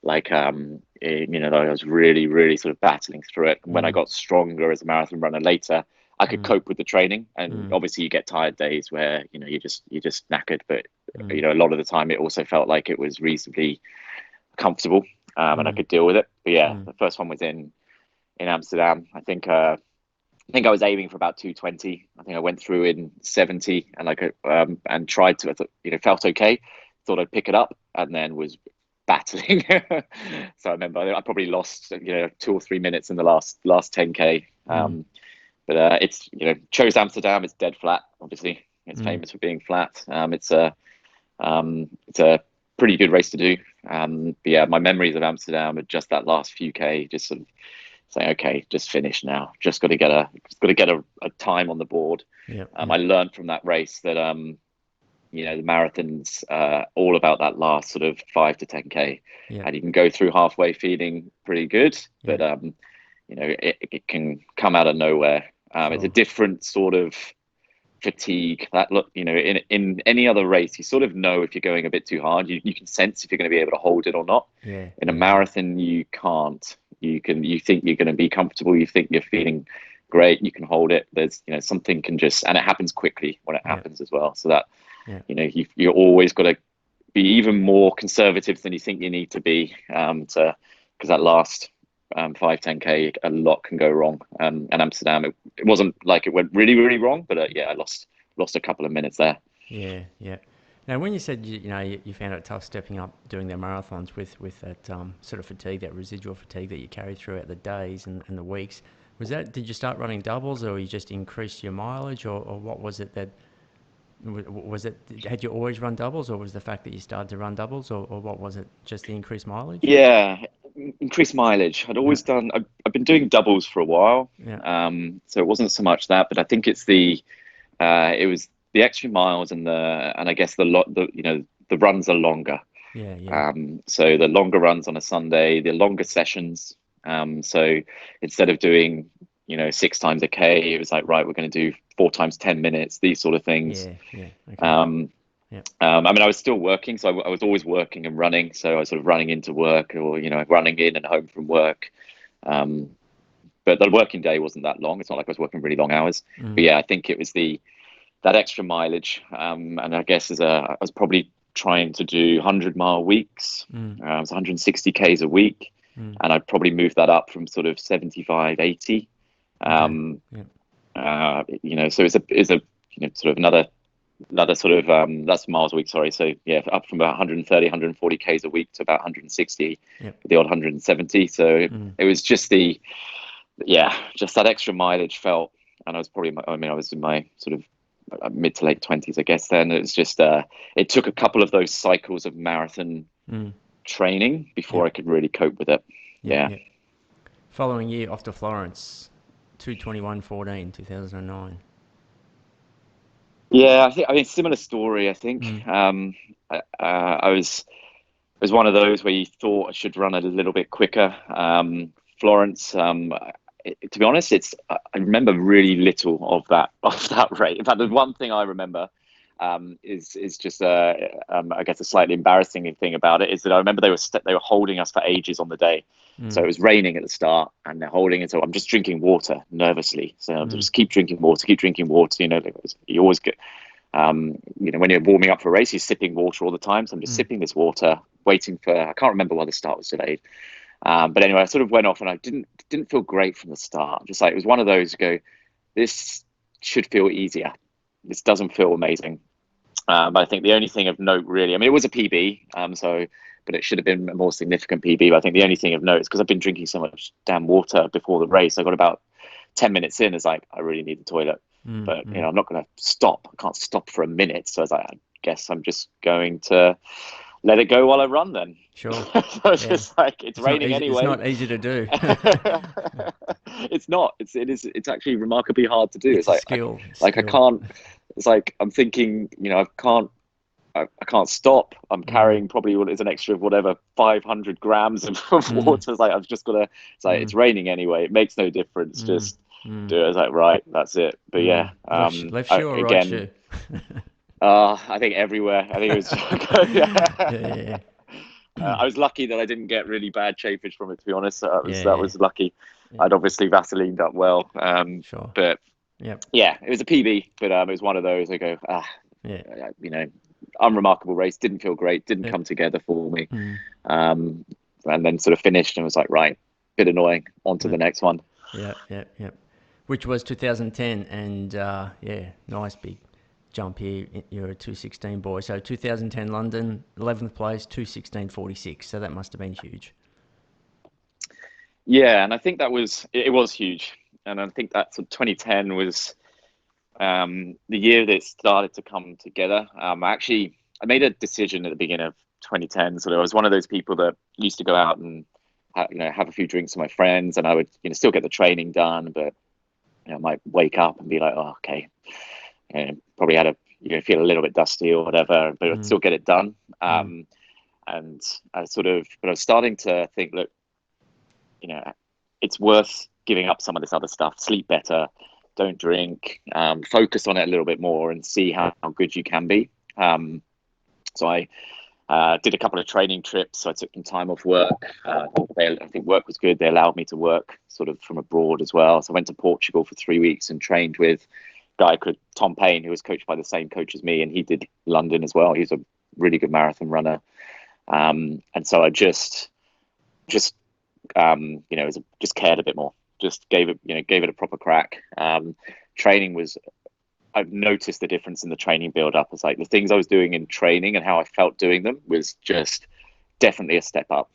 like I was really sort of battling through it. And when I mm, got stronger as a marathon runner later, I could mm, cope with the training. And mm, obviously, you get tired days where you're just knackered. But mm, a lot of the time, it also felt like it was reasonably comfortable, and I mm, could deal with it. But yeah, mm, the first one was in Amsterdam. I think I was aiming for about 2:20. I think I went through in 70 and and tried to, felt okay. Thought I'd pick it up and then was battling. So I remember I probably lost, 2 or 3 minutes in the last 10K. mm, But it's, chose Amsterdam. It's dead flat, obviously. It's mm. famous for being flat. It's a pretty good race to do. But yeah, my memories of Amsterdam are just that last few K, just sort of saying, okay, just finish now. Just got to get a time on the board. I Yep. learned from that race that the marathon's all about that last sort of 5 to 10K, Yep. and you can go through halfway feeling pretty good, but Yep. it can come out of nowhere. It's a Sure. different sort of fatigue that look in any other race you sort of know if you're going a bit too hard. You can sense if you're going to be able to hold it or not. Yeah. In a Yeah. marathon you can't. You think you're going to be comfortable, you think you're feeling great, you can hold it. There's something can just, and it happens quickly when it Yeah. happens as well, so that Yeah. you're always got to be even more conservative than you think you need to be, to because that last 5-10K, a lot can go wrong. And Amsterdam, it wasn't like it went really wrong, but yeah, I lost a couple of minutes there. Yeah. Yeah. Now, when you said you found it tough stepping up doing the marathons with that sort of fatigue, that residual fatigue that you carry throughout the days and the weeks, did you start running doubles or you just increased your mileage or what was it that Was it, had you always run doubles, or was the fact that you started to run doubles, or what was it? Just the increased mileage? Yeah, increased mileage. Yeah, I've been doing doubles for a while. yeah, So it wasn't so much that, but I think it was the extra miles and I guess the runs are longer. yeah, yeah, So the longer runs on a Sunday, the longer sessions. So instead of doing, 6 times a K, it was like, right, we're going to do 4 times 10 minutes, these sort of things. yeah, yeah. Okay. Um, Yeah. I mean, I was still working, so I was always working and running. So I was sort of running into work or, running in and home from work. Um, but the working day wasn't that long. It's not like I was working really long hours. But Mm, yeah, I think it was that extra mileage. And I guess I was probably trying to do 100-mile weeks. mm, It was 160 Ks a week. mm. And I'd probably move that up from sort of 75, 80. Okay. Um, Yeah. so it's a sort of another sort of that's miles a week, sorry. So yeah, up from about 130, 140 Ks a week to about 160, Yep. the odd 170. So Mm. it was just that extra mileage felt, and I was in my sort of mid to late 20s, I guess. Then it was just it took a couple of those cycles of marathon Mm. training before Yep. I could really cope with it. Yep. Yeah. Yep. Following year off to Florence, 2:21:14, 2009. Yeah, I mean, similar story. I think Mm. I was it was one of those where you thought I should run a little bit quicker. Florence, to be honest, I remember really little of that rate. In fact, the one thing I remember is just I guess a slightly embarrassing thing about it is that I remember they were holding us for ages on the day. So Mm. it was raining at the start, and they're holding it. So I'm just drinking water nervously. So I'm Mm. just keep drinking water, keep drinking water. You always get when you're warming up for a race, you're sipping water all the time. So I'm just Mm. sipping this water, waiting for. I can't remember why the start was delayed. But anyway, I sort of went off, and I didn't feel great from the start. Just like it was one of those go, this should feel easier. This doesn't feel amazing. But I think the only thing of note, really, I mean, it was a PB, but it should have been a more significant PB. But I think the only thing of note is because I've been drinking so much damn water before the race. I got about 10 minutes in, it's like I really need the toilet, Mm. but Mm. I'm not going to stop. I can't stop for a minute, so I was like, I guess I'm just going to let it go while I run. Then Sure. so it's Yeah. just like it's It's not raining easy. It's anyway. not easy to do. It's not. It's actually remarkably hard to do. It's It's a like skill. I Skill. can't. It's like I'm thinking. I can't stop. I'm Mm. carrying probably what is an extra whatever 500 grams of Mm. water. It's like I've just got to. It's like Mm. it's raining anyway. It makes no difference. Mm. Just Mm. do it. It's like right, that's it. But yeah, Mm. Left shoe or right again, shoe? I think everywhere. I think it was. Yeah, yeah, I was lucky that I didn't get really bad chafage from it. To be honest, yeah, that yeah, was lucky. yeah. I'd obviously Vaselined up well, Sure. but Yep. yeah, it was a PB. But it was one of those. I go, Yeah. you know, unremarkable race. Didn't feel great. Didn't Yep. come together for me. Mm. Um, and then sort of finished and was like, right, bit annoying. On to the Yep. next one. Yep. Yep. Yep. Which was 2010, and yeah, nice big jump here. You're a 2:16 boy. So 2010 London, 11th place, 2:16:46. So that must have been huge. Yeah, and I think it was huge. And I think that 2010 was the year that it started to come together. I made a decision at the beginning of 2010. So I was one of those people that used to go out and have a few drinks with my friends, and I would still get the training done, but I might wake up and be like, oh, okay, probably had a feel a little bit dusty or whatever, but I'd Mm. still get it done. Mm. And but I was starting to think, look, it's worth giving up some of this other stuff. Sleep better, don't drink, focus on it a little bit more, and see how good you can be. So I did a couple of training trips. So I took some time off work. I think work was good. They allowed me to work sort of from abroad as well. So I went to Portugal for 3 weeks and trained with a guy called Tom Payne, who was coached by the same coach as me, and he did London as well. He's a really good marathon runner. And so I just just cared a bit more. Just gave it a proper crack. Training was I've noticed the difference in the training build up. It's like the things I was doing in training and how I felt doing them was just definitely a step up.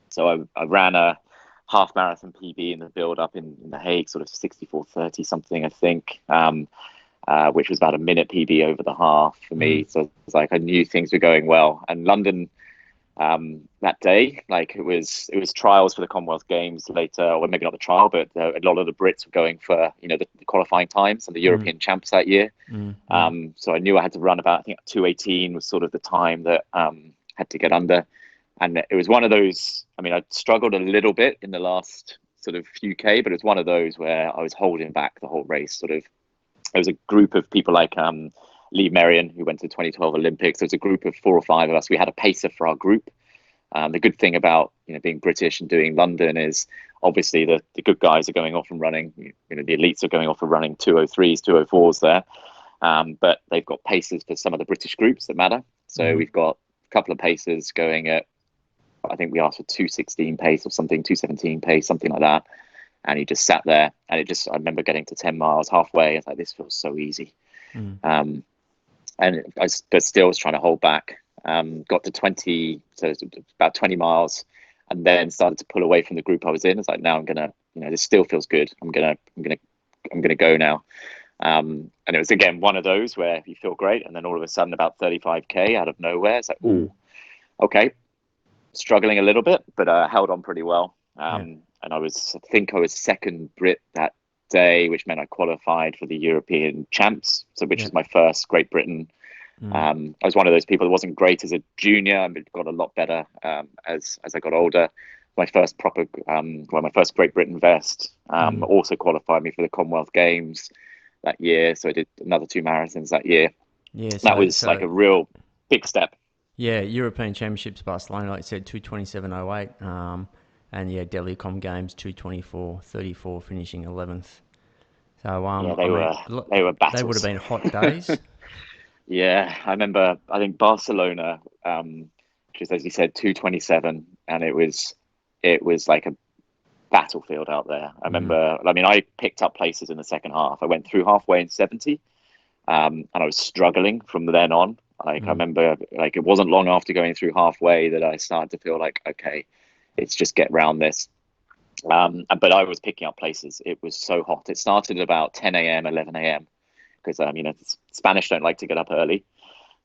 So I ran a half marathon PB in the build up in The Hague, sort of 64:30 something, I think. which was about a minute PB over the half for Mm. me. So it's like I knew things were going well. And London, that day, like it was trials for the Commonwealth Games later, or maybe not the trial, but a lot of the Brits were going for the qualifying times and the Mm. European champs that year. Mm. Mm. So I knew I had to run about, I think 2:18 was sort of the time that had to get under. And it was one of those. I mean, I struggled a little bit in the last sort of few K, but it was one of those where I was holding back the whole race. Sort of, there was a group of people like Lee Merrion, who went to the 2012 Olympics. There was a group of 4 or 5 of us. We had a pacer for our group. The good thing about being British and doing London is obviously the good guys are going off and running. The elites are going off and running 2:03s, 2:04s there. But they've got pacers for some of the British groups that matter. So we've got a couple of pacers going at, I think we asked for 2:16 pace or something, 2:17 pace, something like that. And he just sat there, and I remember getting to 10 miles halfway. It's like, this feels so easy. Mm. But still was trying to hold back. Got to 20, so about 20 miles, and then started to pull away from the group I was in. It's like, now I'm gonna, this still feels good. I'm gonna go now. And it was again one of those where you feel great, and then all of a sudden, about 35K out of nowhere, it's like, oh, okay, struggling a little bit, but held on pretty well. Yeah. And I think I was second Brit that day, which meant I qualified for the European champs, so which Yeah. was my first Great Britain. I was one of those people that wasn't great as a junior, and got a lot better as I got older. My first my first Great Britain vest also qualified me for the Commonwealth Games that year. So I did another 2 marathons that year. Yeah. That was like a real big step. Yeah, European Championships Barcelona, like I said, 2:27:08. And yeah, Delhi Com Games 2:24:34, finishing 11th. So Yeah, I mean, they were they would have battles. been hot days. Yeah, I remember. I think Barcelona, just as you said, 2:27, and it was like a battlefield out there. I Mm. remember. I mean, I picked up places in the second half. I went through halfway in 70, and I was struggling from then on. Like I Mm. remember, like it wasn't long after going through halfway that I started to feel like, okay, it's just get round this. But I was picking up places. It was so hot. It started at about 10 a.m., 11 a.m. because Spanish don't like to get up early.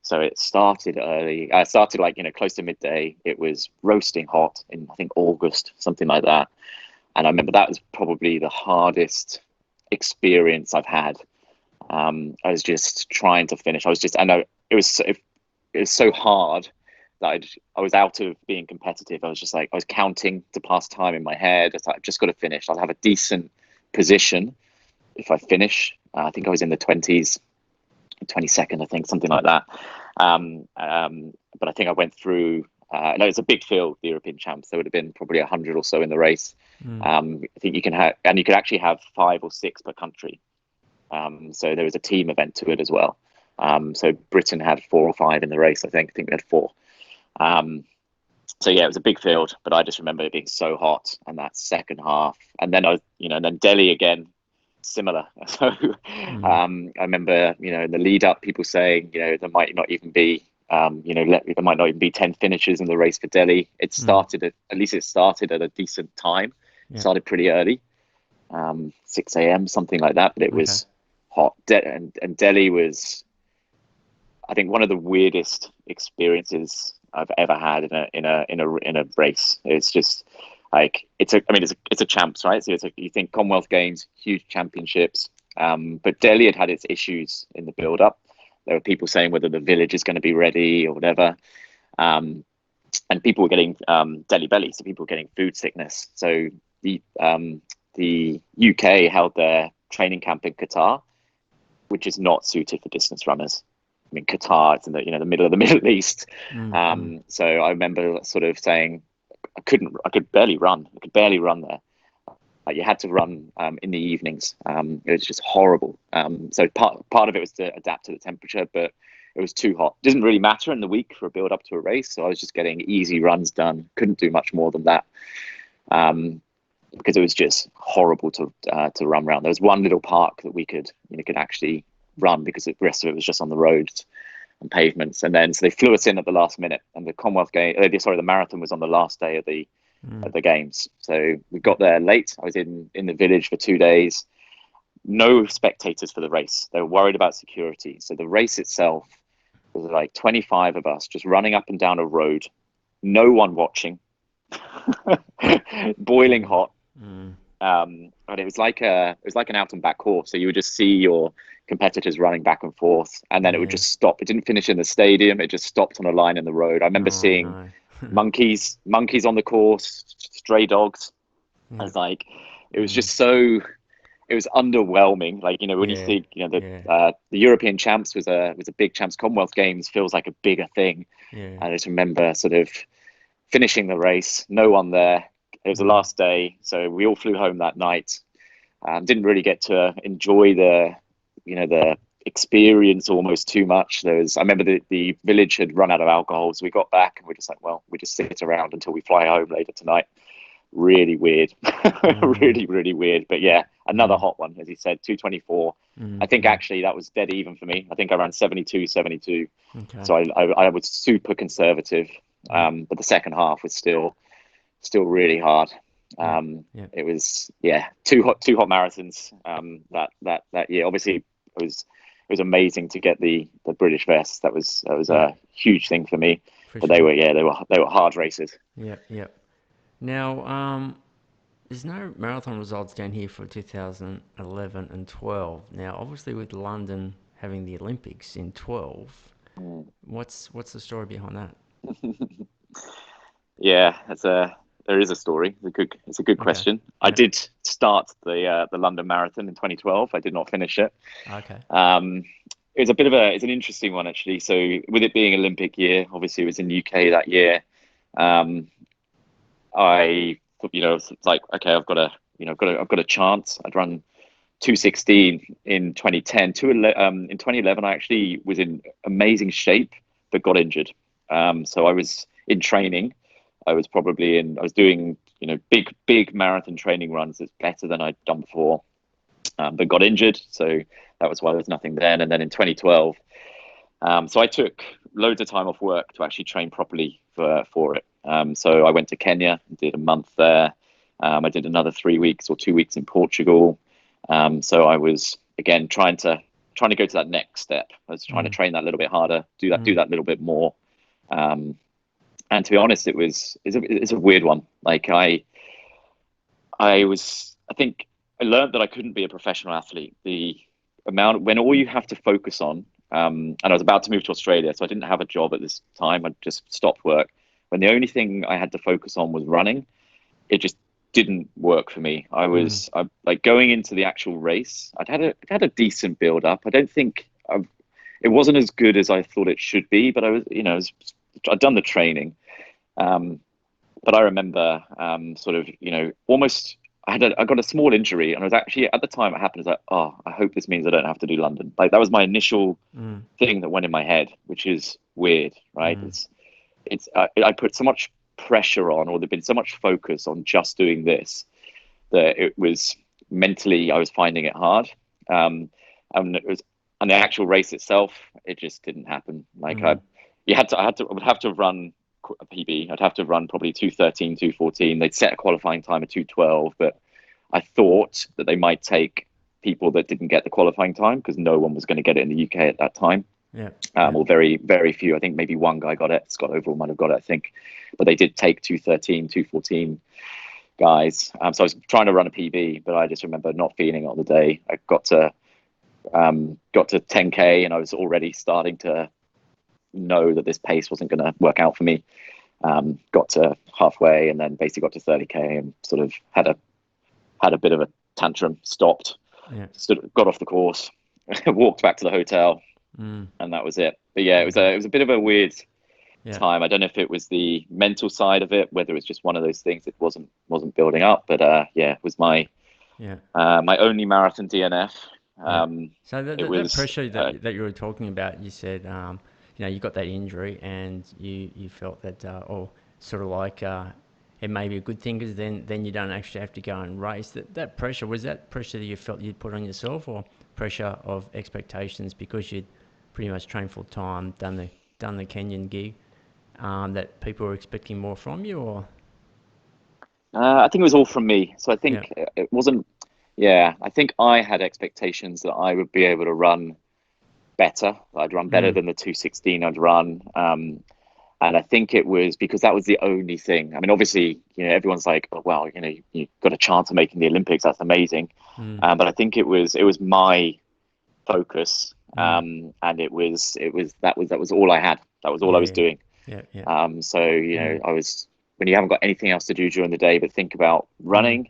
So it started early. I started like close to midday. It was roasting hot in, I think, August, something like that. And I remember that was probably the hardest experience I've had. I was just trying to finish. I know it was so hard that I was out of being competitive. I was just like, I was counting to pass time in my head. It's like, I've just got to finish. I'll have a decent position if I finish. I think I was in the 20s, 22nd, I think, something like that. But I think I went through. No, it's a big field, the European champs. There would have been probably 100 or so in the race. I think you can have, and you could actually have 5 or 6 per country. So there was a team event to it as well. So Britain had 4 or 5 in the race. I think we had 4. So yeah, it was a big field, but I just remember it being so hot, and that second half, and then then Delhi again, similar. So I remember, in the lead up, people saying, there might not even be, there might not even be 10 finishes in the race for Delhi. It started at least it started at a decent time. It started pretty early, 6 a.m., something like that, but it was hot. And Delhi was, I think, one of the weirdest experiences I've ever had in a race. It's just like it's a champs, right? So you think Commonwealth Games, huge championships, but Delhi had its issues in the build up. There were people saying whether the village is going to be ready or whatever, and people were getting Delhi belly, so people were getting food sickness. So the UK held their training camp in Qatar, which is not suited for distance runners. I mean, Qatar, it's in the middle of the Middle East. So I remember sort of saying, I could barely run. I could barely run there. Like, you had to run in the evenings. It was just horrible. So part of it was to adapt to the temperature, but it was too hot. It didn't really matter in the week for a build up to a race. So I was just getting easy runs done. Couldn't do much more than that. Because it was just horrible to run around. There was one little park that we could actually run, because the rest of it was just on the roads and pavements. And then so they flew us in at the last minute, and the marathon was on the last day of the games. So we got there late. I was in the village for 2 days. no spectators for the race. They were worried about security. So the race itself was like 25 of us just running up and down a road, no one watching, boiling Mm, hot. mm, And it was like an out and back course. So you would just see your competitors running back and forth, and then it would yeah. just stop. It didn't finish in the stadium. It just stopped on a line in the road. I remember Oh seeing no. monkeys on the course, stray dogs. I Yeah. was like, it was Mm, just so it was underwhelming. Like, when you yeah. think, Yeah. the European champs was a big champs. Commonwealth Games feels like a bigger thing. Yeah. I just remember sort of finishing the race, no one there. It was the Mm, last day, so we all flew home that night. Didn't really get to enjoy the experience almost too much. I remember the village had run out of alcohol, so we got back and we're just like, well, we just sit around until we fly home later tonight. Really weird, mm, really, really weird. But yeah, another mm, hot one, as you said, 224. I mm, think mm. actually that was dead even for me. I think I ran 72, 72. Okay. So I was super conservative. Yeah. But the second half was still really hard. Yeah. Yeah. It was, yeah, two hot marathons that year. Obviously, it was amazing to get the British vest. That was Yeah. a huge thing for me. For But they sure. were yeah they were hard races. Yeah. Yeah. Now, there's no marathon results down here for 2011 and 12. Now, obviously, with London having the Olympics in 12, what's the story behind that? Yeah, there is a story. It's a good Okay. question. I Yeah. did start the London Marathon in 2012. I did not finish it. Okay. Um, it's an interesting one actually. So with it being Olympic year, obviously it was in UK that year. Um, I it's like, okay, I've got a chance. I'd run 216 in 2010. In 2011, I actually was in amazing shape, but got injured. So I was in training. I was doing, big marathon training runs. It's better than I'd done before, but got injured. So that was why there was nothing then. And then in 2012, so I took loads of time off work to actually train properly for it. So I went to Kenya, did a month there. I did another 3 weeks or 2 weeks in Portugal. So I was again trying to go to that next step. I was trying to Mm, train that a little bit harder, do mm, that little bit more. Um, and to be honest, it's a weird one. Like I think I learned that I couldn't be a professional athlete. The amount when all you have to focus on, and I was about to move to Australia, so I didn't have a job at this time. I just stopped work. When the only thing I had to focus on was running, it just didn't work for me. mm, Like going into the actual race. I'd had a decent build up. I don't think it wasn't as good as I thought it should be, but I'd done the training. Um, but I remember sort of, almost I got a small injury, and I was actually at the time it happened. I was like, oh, I hope this means I don't have to do London. Like that was my initial mm, thing that went in my head, which is weird, right? mm, I put so much pressure on, or there'd been so much focus on just doing this that it was mentally I was finding it hard. Um, and the actual race itself, it just didn't happen. Like mm, I would have to have run a PB. I'd have to run probably 213, 214. They'd set a qualifying time of 212, but I thought that they might take people that didn't get the qualifying time because no one was going to get it in the UK at that time, yeah. Yeah. or very, very few. I think maybe one guy got it. Scott Overall might have got it, I think. But they did take 213, 214 guys. So I was trying to run a PB, but I just remember not feeling it on the day. I got to 10K and I was already starting to know that this pace wasn't going to work out for me. Got to halfway and then basically got to 30K and sort of had a bit of a tantrum, stopped, Yeah. got off the course, walked back to the hotel, Mm, and that was it. But yeah, it was okay. a bit of a weird Yeah. time. I don't know if it was the mental side of it, whether it's just one of those things that wasn't building up. But yeah, it was Yeah. my only marathon DNF. Yeah. Um, So it that was pressure that you were talking about, you said, you got that injury and you felt that, or sort of like, it may be a good thing because then you don't actually have to go and race. That pressure, was that pressure that you felt you'd put on yourself, or pressure of expectations because you'd pretty much trained full time, done the Kenyan gig, that people were expecting more from you, or I think it was all from me. So I yeah. think it wasn't. yeah, I think I had expectations that I would be able to run better. I'd run better Mm, than the 216 I'd run. And I think it was because that was the only thing. I mean, obviously, everyone's like, oh, well, you got a chance of making the Olympics. That's amazing. mm, But I think it was my focus, mm. and that was all I had. That was all I was Yeah, doing. yeah, yeah. So Mm, I was when you haven't got anything else to do during the day but think about mm. running.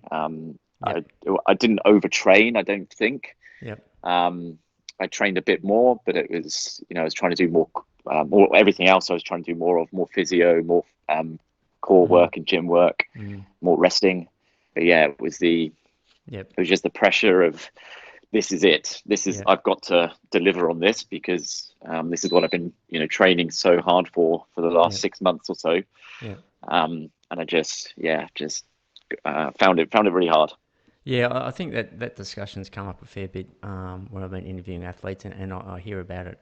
Yep, I didn't overtrain. I don't think. yep. Um, I trained a bit more, but it was I was trying to do more everything else. I was trying to do more physio, more core Mm, work and gym work, mm. more resting. But yeah, Yep, it was just the pressure of this is it. yep, I've got to deliver on this because this is what I've been training so hard for the last yep, 6 months or so. yep. And I just found it really hard. Yeah, I think that discussion's come up a fair bit when I've been interviewing athletes, and I hear about it,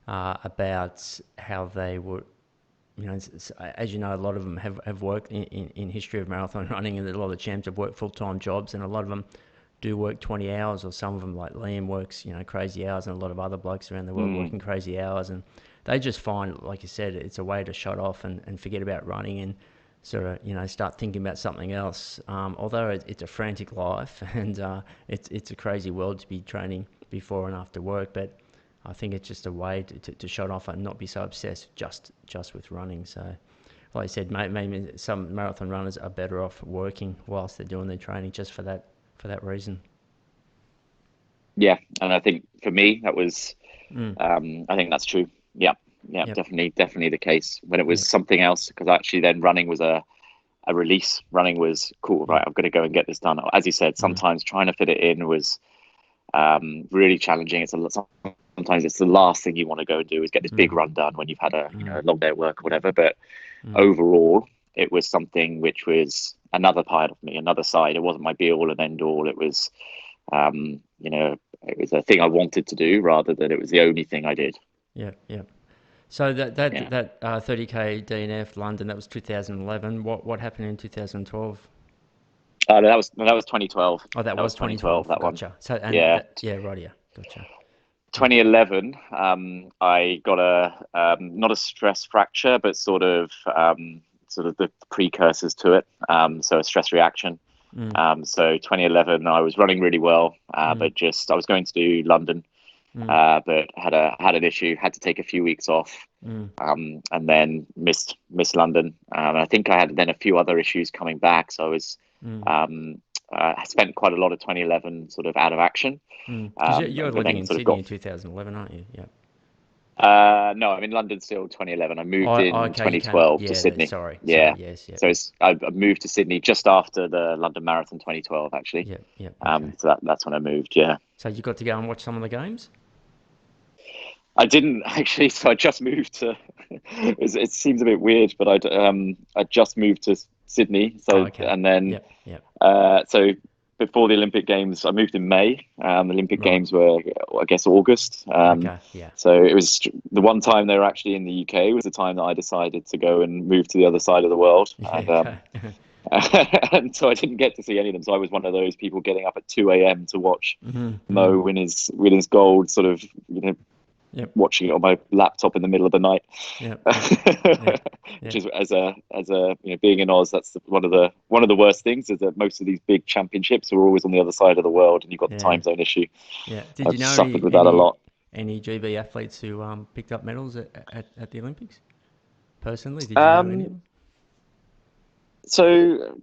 about how they would, as you know, a lot of them have worked in history of marathon running, and a lot of the champs have worked full-time jobs, and a lot of them do work 20 hours, or some of them, like Liam, works, crazy hours, and a lot of other blokes around the world Mm, working crazy hours, and they just find, like you said, it's a way to shut off and forget about running and sort of, start thinking about something else. Although it's a frantic life and it's a crazy world to be training before and after work, but I think it's just a way to shut off and not be so obsessed just with running. So, like I said, maybe some marathon runners are better off working whilst they're doing their training just for that reason. yeah, and I think for me that was Mm. I think that's true. Yeah, yeah, Yep. definitely the case. When it was Yep. something else, because actually then running was a release. Running was cool, Mm. right? I've got to go and get this done. As you said, Mm. sometimes trying to fit it in was really challenging. Sometimes it's the last thing you want to go and do is get this big Mm. run done when you've had Mm. a long day of work or whatever. But Mm. overall, it was something which was another part of me, another side. It wasn't my be all and end all. Um, you know, it was a thing I wanted to do rather than it was the only thing I did. Yep. Yep. So that that Yeah. that 30k DNF London, that was 2011. What happened in 2012? No, that was 2012. Oh, that That was was 2012. 2012. That one. Gotcha. So and Yeah. that, yeah, right, yeah, gotcha. Yeah. 2011. I got a not a stress fracture, but sort of the precursors to it. So a stress reaction. Mm. So 2011, I was running really well, Mm. but just I was going to do London, Mm. but had an issue, had to take a few weeks off, Mm. and then missed London. I think I had then a few other issues coming back, so I was Mm. um, I spent quite a lot of 2011 sort of out of action, Because you're but living then in sort of Sydney got. in 2011, aren't you? Yeah. No, I'm in London still. 2011. I moved Oh, in okay. You came. 2012 to Yeah. Sydney. Sorry. Sorry. Yeah, Yes. Yep. so Yep. I moved to Sydney just after the London Marathon 2012, actually. Yep. Yep. Okay. So that's when I moved. Yeah. So you got to go and watch some of the games. I didn't actually, so I just moved to. It seems a bit weird, but I just moved to Sydney. Oh, So okay. and then Yep. Yep. so before the Olympic Games, I moved in May. The Olympic Right. Games were, I guess, August. Okay. Yeah. So it was the one time they were actually in the UK was the time that I decided to go and move to the other side of the world, Yeah. and Okay. and so I didn't get to see any of them. So I was one of those people getting up at 2 a.m. to watch Mm-hmm. Mm. Mo win his gold, sort of Yep. watching it on my laptop in the middle of the night. Yep. Yep. Yep. Which Yep. is as a being in Oz, that's one of the worst things is that most of these big championships are always on the other side of the world, and you've got the Yeah. time zone issue. Yeah. Did you I've know suffered any with that a any lot. any GB athletes who picked up medals at the Olympics? Personally, did you know any of Um, them? so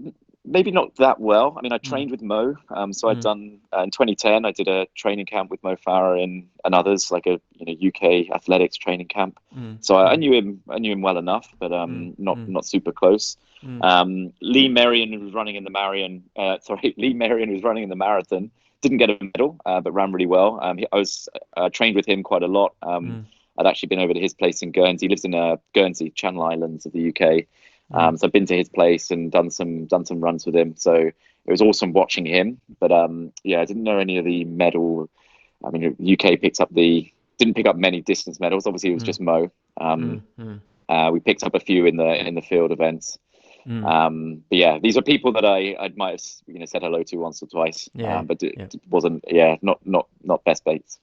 maybe not that well. I mean, I Mm. trained with Mo. So I'd Mm. done in 2010. I did a training camp with Mo Farah and others, like a UK athletics training camp. Mm. So I Mm. knew him. I knew him well enough, but Mm. not Mm. not super close. Mm. Lee Marion, who was running in the Marion, sorry, Lee Marion, who was running in the marathon, didn't get a medal, but ran really well. I was trained with him quite a lot. Mm. I'd actually been over to his place in Guernsey. He lives in Guernsey, Channel Islands of the UK. Mm. So I've been to his place and done some runs with him. So it was awesome watching him. But yeah, I didn't know any of the medal. I mean, UK didn't pick up many distance medals. Obviously, it was Mm. just Mo. Mm. Mm. We picked up a few in the field events. Mm. But yeah, these are people that I might have said hello to once or twice, Yeah. but Yeah. it wasn't, yeah, not best mates.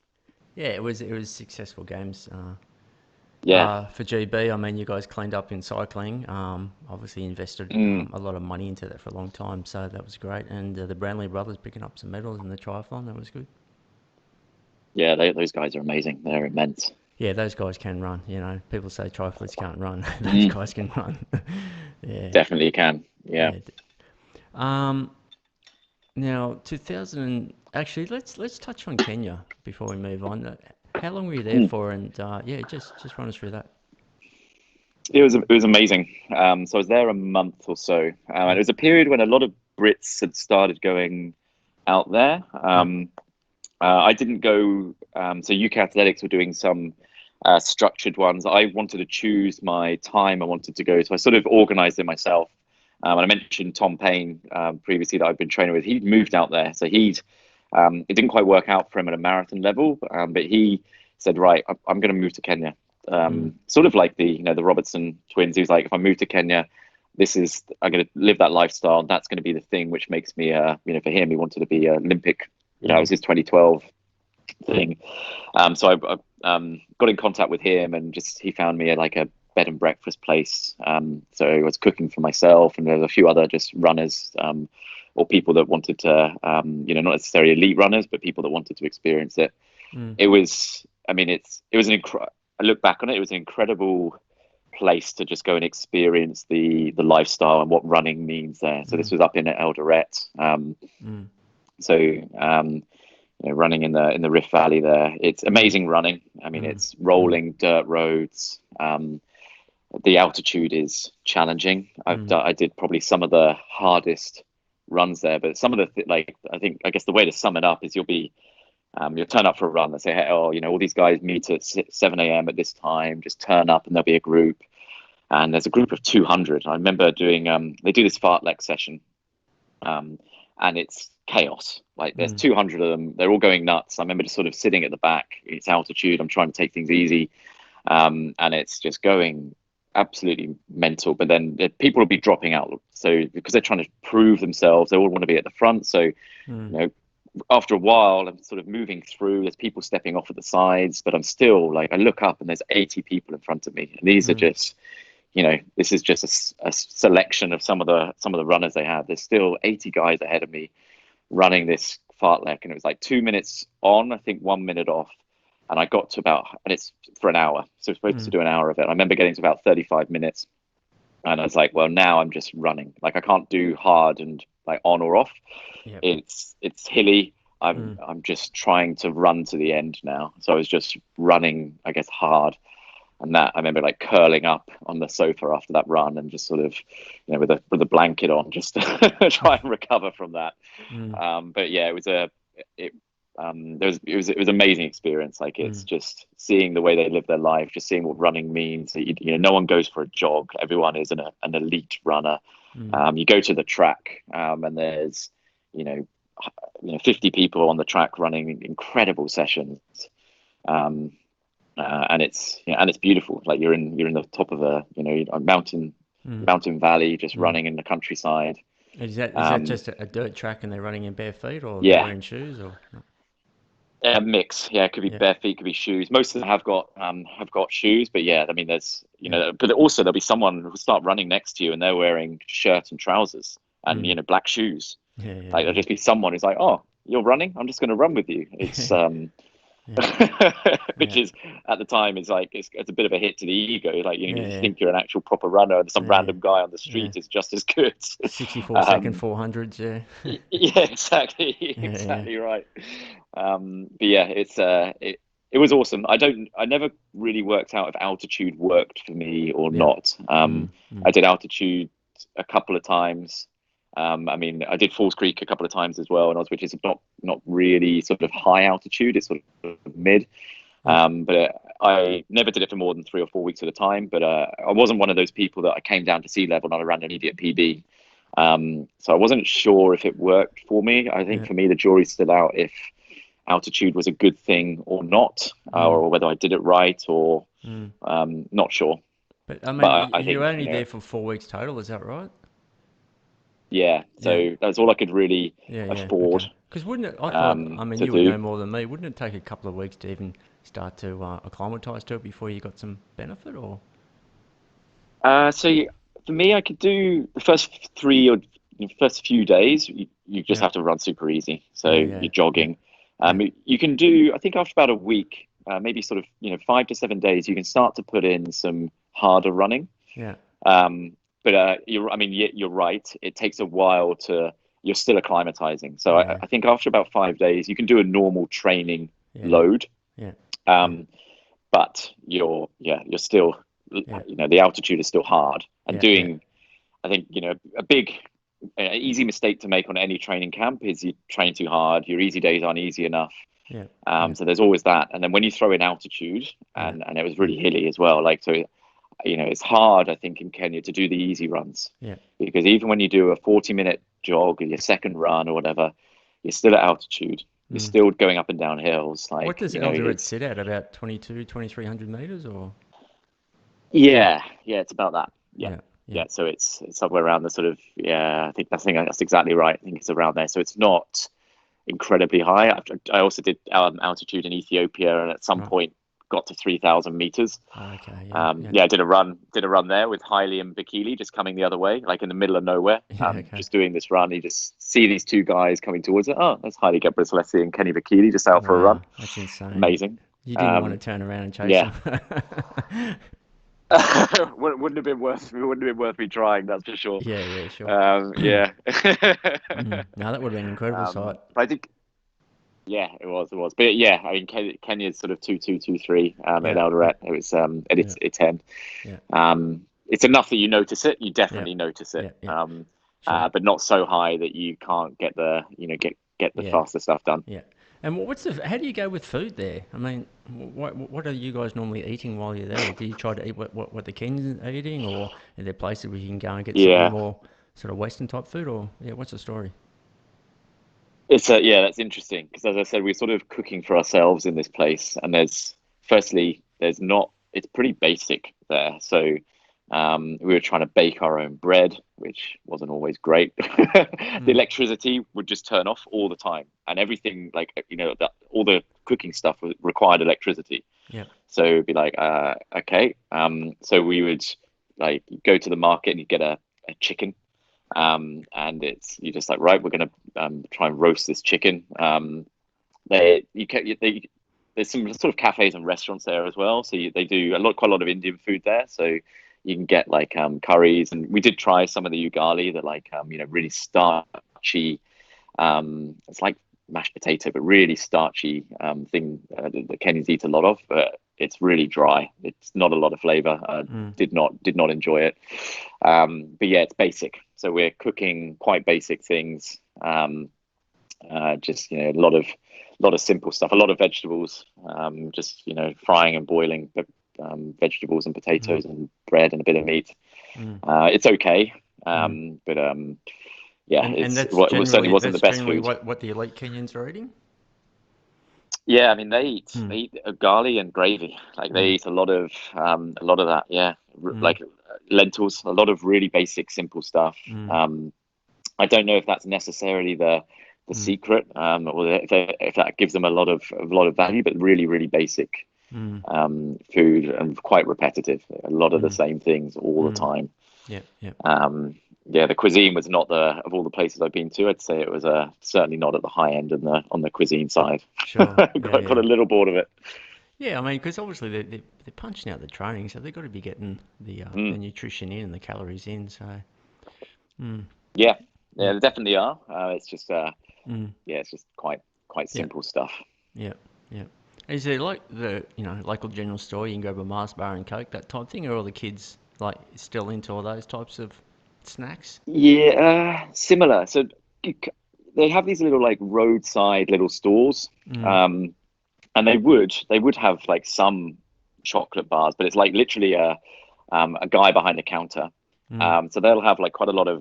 Yeah. It was successful games. Yeah. For GB, I mean, you guys cleaned up in cycling. Obviously invested Mm. a lot of money into that for a long time, so that was great. And the Brownlee brothers picking up some medals in the triathlon, that was good. Yeah, those guys are amazing. They're immense. Yeah, those guys can run. People say triathletes can't run. Those Mm. guys can run. Yeah, Definitely can. Yeah. yeah. Um, Now, 2000. Actually, let's touch on Kenya before we move on. How long were you there Mm. for? And yeah, just run us through that. It was amazing. So I was there a month or so, and it Mm, was a period when a lot of Brits had started going out there. mm, I didn't go. So UK Athletics were doing some structured ones. I wanted to choose my time I wanted to go, so I sort of organised it myself. And I mentioned Tom Payne previously that I've been training with. He'd moved out there, so it didn't quite work out for him at a marathon level, but he said, "Right, I'm going to move to Kenya." mm, Sort of like the Robertson twins. He was like, "If I move to Kenya, I'm going to live that lifestyle. That's going to be the thing which makes me, for him, he wanted to be an Olympic. It mm, was his 2012 thing. So I got in contact with him, and just he found me at like a bed and breakfast place. So I was cooking for myself, and there was a few other just runners, or people that wanted to, not necessarily elite runners, but people that wanted to experience it. mm, It was, I mean, it was I look back on it, it was an incredible place to just go and experience the lifestyle and what running means there. So this mm, was up in Eldoret. mm, So running in the Rift Valley there. It's mm, amazing running. I mean, mm, it's mm, rolling dirt roads. The altitude is challenging. mm, I did probably some of the hardest runs there, but some of I guess the way to sum it up is you'll turn up for a run. They say, hey, oh, all these guys meet at 7 a.m. at this time. Just turn up, and there'll be a group. And there's a group of 200. I remember doing. They do this fartlek session, um, and it's chaos. Like there's mm, 200 of them. They're all going nuts. I remember just sort of sitting at the back. It's altitude. I'm trying to take things easy, and it's just going absolutely mental. But then people will be dropping out. So because they're trying to prove themselves, they all want to be at the front. So mm, know, after a while, I'm sort of moving through. There's people stepping off at the sides, but I'm still like I look up and there's 80 people in front of me, and these are mm, just this is just a selection of some of the runners they had. There's still 80 guys ahead of me running this fartlek, and it was like 2 minutes on, I think 1 minute off, and I got to and it's for an hour, so we're supposed to mm. do an hour of it. I remember getting to about 35 minutes, and I was like, well, now I'm just running. Like I can't do hard and like on or off. Yep. It's hilly. I'm Mm, I'm just trying to run to the end now. So I was just running, I guess, hard. And that I remember like curling up on the sofa after that run and just sort of, with a blanket on just to try and recover from that. mm, But yeah, it it was an amazing experience. Like it's mm, just seeing the way they live their life, just seeing what running means. No one goes for a jog. Everyone is an elite runner. mm, You go to the track, and there's you know 50 people on the track running incredible sessions. Um, and it's beautiful. Like you're in the top of a mm. mountain valley, just Mm. running in the countryside. Is that Um, just a dirt track and they're running in bare feet, or they're yeah, wearing shoes, or? a mix. Yeah, it could be Yeah. bare feet, could be shoes. Most of them have got shoes, but yeah, I mean, there's Yeah. but also there'll be someone who will start running next to you and they're wearing shirt and trousers and Mm. black shoes. Yeah. Yeah. Like there'll Yeah. just be someone who's like, oh, you're running, I'm just going to run with you. It's Yeah. which Yeah. is at the time is like it's a bit of a hit to the ego. Like Yeah. you Yeah. think you're an actual proper runner, and some Yeah. random guy on the Yeah. street is just as good. 64 second um, 400s. Yeah. yeah, exactly, Yeah. Yeah. exactly right. But yeah, it was awesome. I never really worked out if altitude worked for me or Yeah. not. Mm. I Mm. did altitude a couple of times. I mean, I did Falls Creek a couple of times as well, which is not really sort of high altitude. It's sort of mid. Yeah. But I never did it for more than 3 or 4 weeks at a time. But I wasn't one of those people that I came down to sea level and I ran an immediate PB. So I wasn't sure if it worked for me. I think Yeah. for me, the jury's still out if altitude was a good thing or not, Mm. or whether I did it right or Mm. not sure. But I mean, But I you're think, only there for 4 weeks total. Is that right? yeah. Yeah. So that's all I could really Yeah, yeah, okay. afford Because wouldn't it, I thought, I mean, to you would do. know more than me, wouldn't it take a couple of weeks to even start to acclimatise to it before you got some benefit, or? For me, I could do the first three or first few days. You just Yeah, have to run super easy. So yeah, yeah, you're yeah, jogging. yeah, You can do. I think after about a week, maybe sort of 5 to 7 days, you can start to put in some harder running. yeah, But I mean, you're right. It takes a while to. You're still acclimatizing. So yeah, I think after about 5 days, you can do a normal training yeah, load. yeah, yeah, Um, but you're still, yeah, the altitude is still hard. And yeah, yeah, doing, I think, a big, easy mistake to make on any training camp is you train too hard. Your easy days aren't easy enough. yeah, yeah, So there's always that. And then when you throw in altitude, yeah, and it was mm, really hilly as well, like so, it's hard, I think, in Kenya to do the easy runs yeah, because even when you do a 40-minute jog or your second run or whatever, you're still at altitude. You're mm. still going up and down hills. What Like, does Eldoret it's sit at? About 2300 meters, or? yeah, it's about that. Yeah, Yeah, yeah, yeah. So it's somewhere around the sort of I think that's exactly right. I think it's around there. So it's not incredibly high. I also did altitude in Ethiopia, and at some right. point got to 3,000 meters. Okay, yeah, yeah, Yeah, I did a run there with Haile and Bikili just coming the other way, like in the middle of nowhere. yeah, okay. Just doing this run, you just see these two guys coming towards it. Oh, that's Haile Gebrselassie and Kenny Bikili just out for a run. Wow, that's insane. Amazing. You didn't want to Um, turn around and chase yeah, them. wouldn't have been worth me trying, that's for sure. Yeah, yeah, sure. Yeah. No, that would have been an incredible sight. But I think, yeah, it was. But yeah, I mean, Kenya's sort of 2-2-2-3 at Yeah, yeah, Eldoret. It was at yeah, its end. yeah, It's enough that you notice it. You yeah, definitely notice it. yeah, yeah. Sure. But not so high that you can't get the Yeah, faster stuff done. yeah. And what's the? How do you go with food there? I mean, what are you guys normally eating while you're there? Do you try to eat what the Kenyans are eating, or are there places where you can go and get something Yeah. more sort of Western type food, or yeah, what's the story? That's interesting because as I said, we're sort of cooking for ourselves in this place, and there's not. It's pretty basic there. So we were trying to bake our own bread, which wasn't always great. The Mm, electricity would just turn off all the time, and everything like all the cooking stuff required electricity. yeah, So it'd be like, okay. So we would like go to the market and you get a chicken, and it's you just like right, we're gonna try and roast this chicken. They you can they There's some sort of cafes and restaurants there as well. So they do quite a lot of Indian food there. So you can get like curries, and we did try some of the ugali. They're like really starchy. It's like mashed potato, but really starchy thing that Kenyans eat a lot of. But it's really dry. It's not a lot of flavor. mm, Did not enjoy it. But yeah, it's basic. So we're cooking quite basic things. Just a lot of simple stuff. A lot of vegetables. Just frying and boiling, but vegetables and mm, potatoes and bread and a bit of meat. mm, It's okay. mm. But yeah, And it certainly wasn't the that's best generally food. what the elite Kenyans are eating. Yeah, I mean they eat Mm, they eat ugali and gravy. Like they mm, eat a lot of that. Yeah, mm, like lentils. A lot of really basic, simple stuff. mm, Um, I don't know if that's necessarily the mm, secret, or if that gives them a lot of value, but really, really basic mm, food and quite repetitive. A lot of the mm, same things all the mm. time. Yeah, yeah, Um, yeah, the cuisine was not the of all the places I've been to. I'd say it was certainly not at the high end on the cuisine side. sure. Yeah, got yeah. a little bored of it. Yeah, I mean, because obviously they're punching out the training, so they've got to be getting the Mm, nutrition in and the calories in. So, mm, yeah, yeah, yeah, they definitely are. It's just mm, yeah, it's just quite yeah, simple stuff. yeah, yeah. Is there like the local general store you can grab a Mars bar and Coke that type thing, or are all the kids like still into all those types of snacks? Yeah, similar. So you they have these little like roadside little stores, Mm, um, and they would have like some chocolate bars, but it's like literally a guy behind the counter. mm, So they'll have like quite a lot of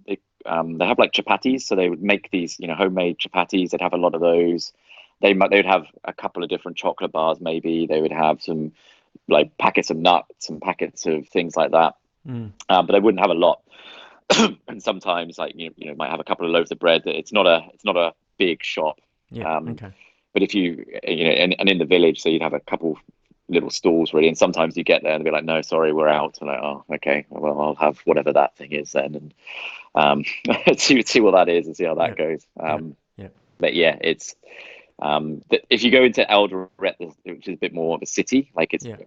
they have like chapatis, so they would make these homemade chapatis. They'd have a lot of those. They would have a couple of different chocolate bars, maybe they would have some like packets of nuts and packets of things like that, mm, but they wouldn't have a lot. and sometimes like might have a couple of loaves of bread. It's not a big shop. Yeah. Um, Okay. but if and in the village, so you'd have a couple little stalls really, and sometimes you get there and they'll be like, no, sorry, we're out. And like, oh, okay, well, I'll have whatever that thing is then, and see what that is and see how that Yeah. goes. Yeah. Yeah. But yeah, it's if you go into Eldoret, which is a bit more of a city, like Yeah.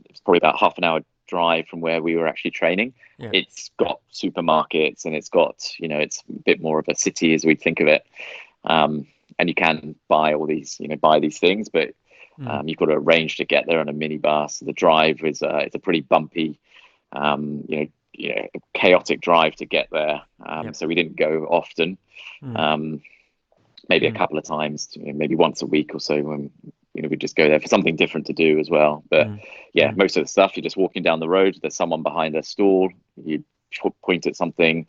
it's probably about half an hour drive from where we were actually training. Yeah. It's got supermarkets and it's got, it's a bit more of a city as we think of it. And you can buy all these, buy these things, but you've got to arrange to get there on a minibus. The drive is it's a pretty bumpy, chaotic drive to get there. Yep. So we didn't go often. Mm. Um, Maybe a couple of times, maybe once a week or so when we just go there for something different to do as well. But yeah, most of the stuff you're just walking down the road. There's someone behind a stall. You point at something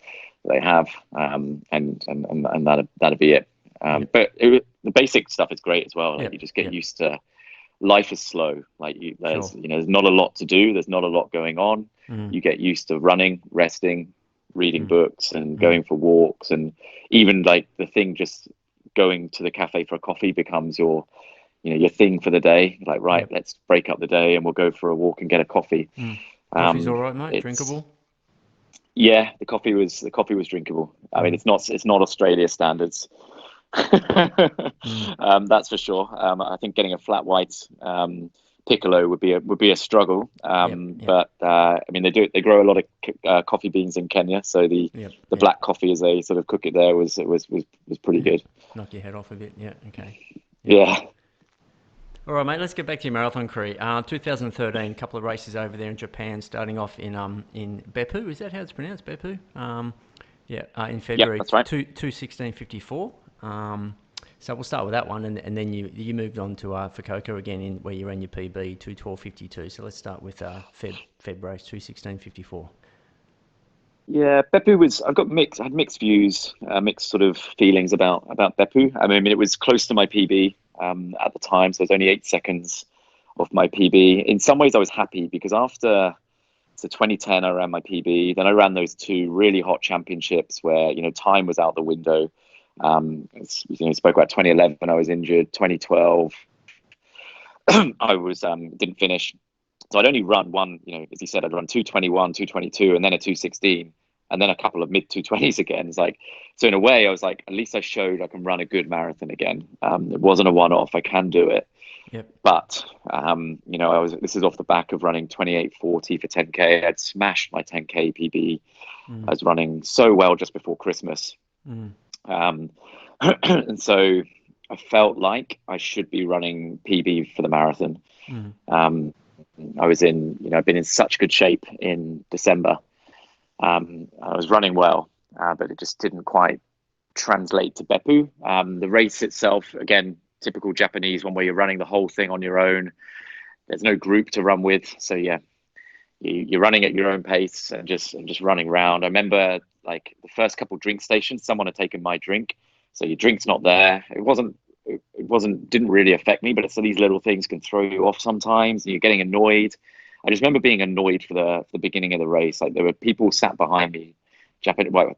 they have, and that'd be it. Yep. But the basic stuff is great as well. Like Yep. you just get Yep. used to life is slow. Like Sure. there's not a lot to do. There's not a lot going on. Mm. You get used to running, resting, reading books, and Mm. going for walks, and even like the thing just going to the cafe for a coffee becomes your thing for the day. Like, right, Yep. let's break up the day and we'll go for a walk and get a coffee. Mm. Coffee's all right, mate. It's Drinkable. Yeah, the coffee was drinkable. I mean, it's not Australia standards. Mm. That's for sure. I think getting a flat white piccolo would be a struggle. Yep. Yep. But I mean, they grow a lot of coffee beans in Kenya, so the Yep. the Yep. black coffee as they sort of cook it there was pretty Yep. good. Knock your head off a bit. Yeah. Okay. Yep. Yeah, All right, mate. Let's get back to your marathon career. 2013, a couple of races over there in Japan, starting off in Beppu. Is that how it's pronounced, Beppu? Yeah. In yep, February, that's right. 2:16:54. So we'll start with that one, and then you moved on to Fukuoka again, where you ran your PB 2:12:52. So let's start with Feb race 2:16:54. Yeah, Beppu was. I had mixed views, mixed sort of feelings about Beppu. I mean, it was close to my PB at the time, so it was only 8 seconds off my PB. In some ways, I was happy because after 2010, I ran my PB. Then I ran those two really hot championships where time was out the window. Spoke about 2011 when I was injured. 2012, I was didn't finish. So I'd only run one, as you said, I'd run 221, 222, and then a 216, and then a couple of mid 220s again. It's like, so in a way, I was like, at least I showed I can run a good marathon again. It wasn't a one-off. I can do it. Yep. But this is off the back of running 28:40 for 10K. I'd smashed my 10K PB. I was running so well just before Christmas. And so I felt like I should be running PB for the marathon. I've been in such good shape in December. I was running well, but it just didn't quite translate to Beppu. The race itself, again, typical Japanese one where you're running the whole thing on your own. There's no group to run with, so yeah, you're running at your own pace and just running around. I remember like the first couple drink stations, someone had taken my drink, so your drink's not there. Didn't really affect me, but it's so these little things can throw you off sometimes, and you're getting annoyed. I just remember being annoyed for the beginning of the race. Like there were people sat behind me,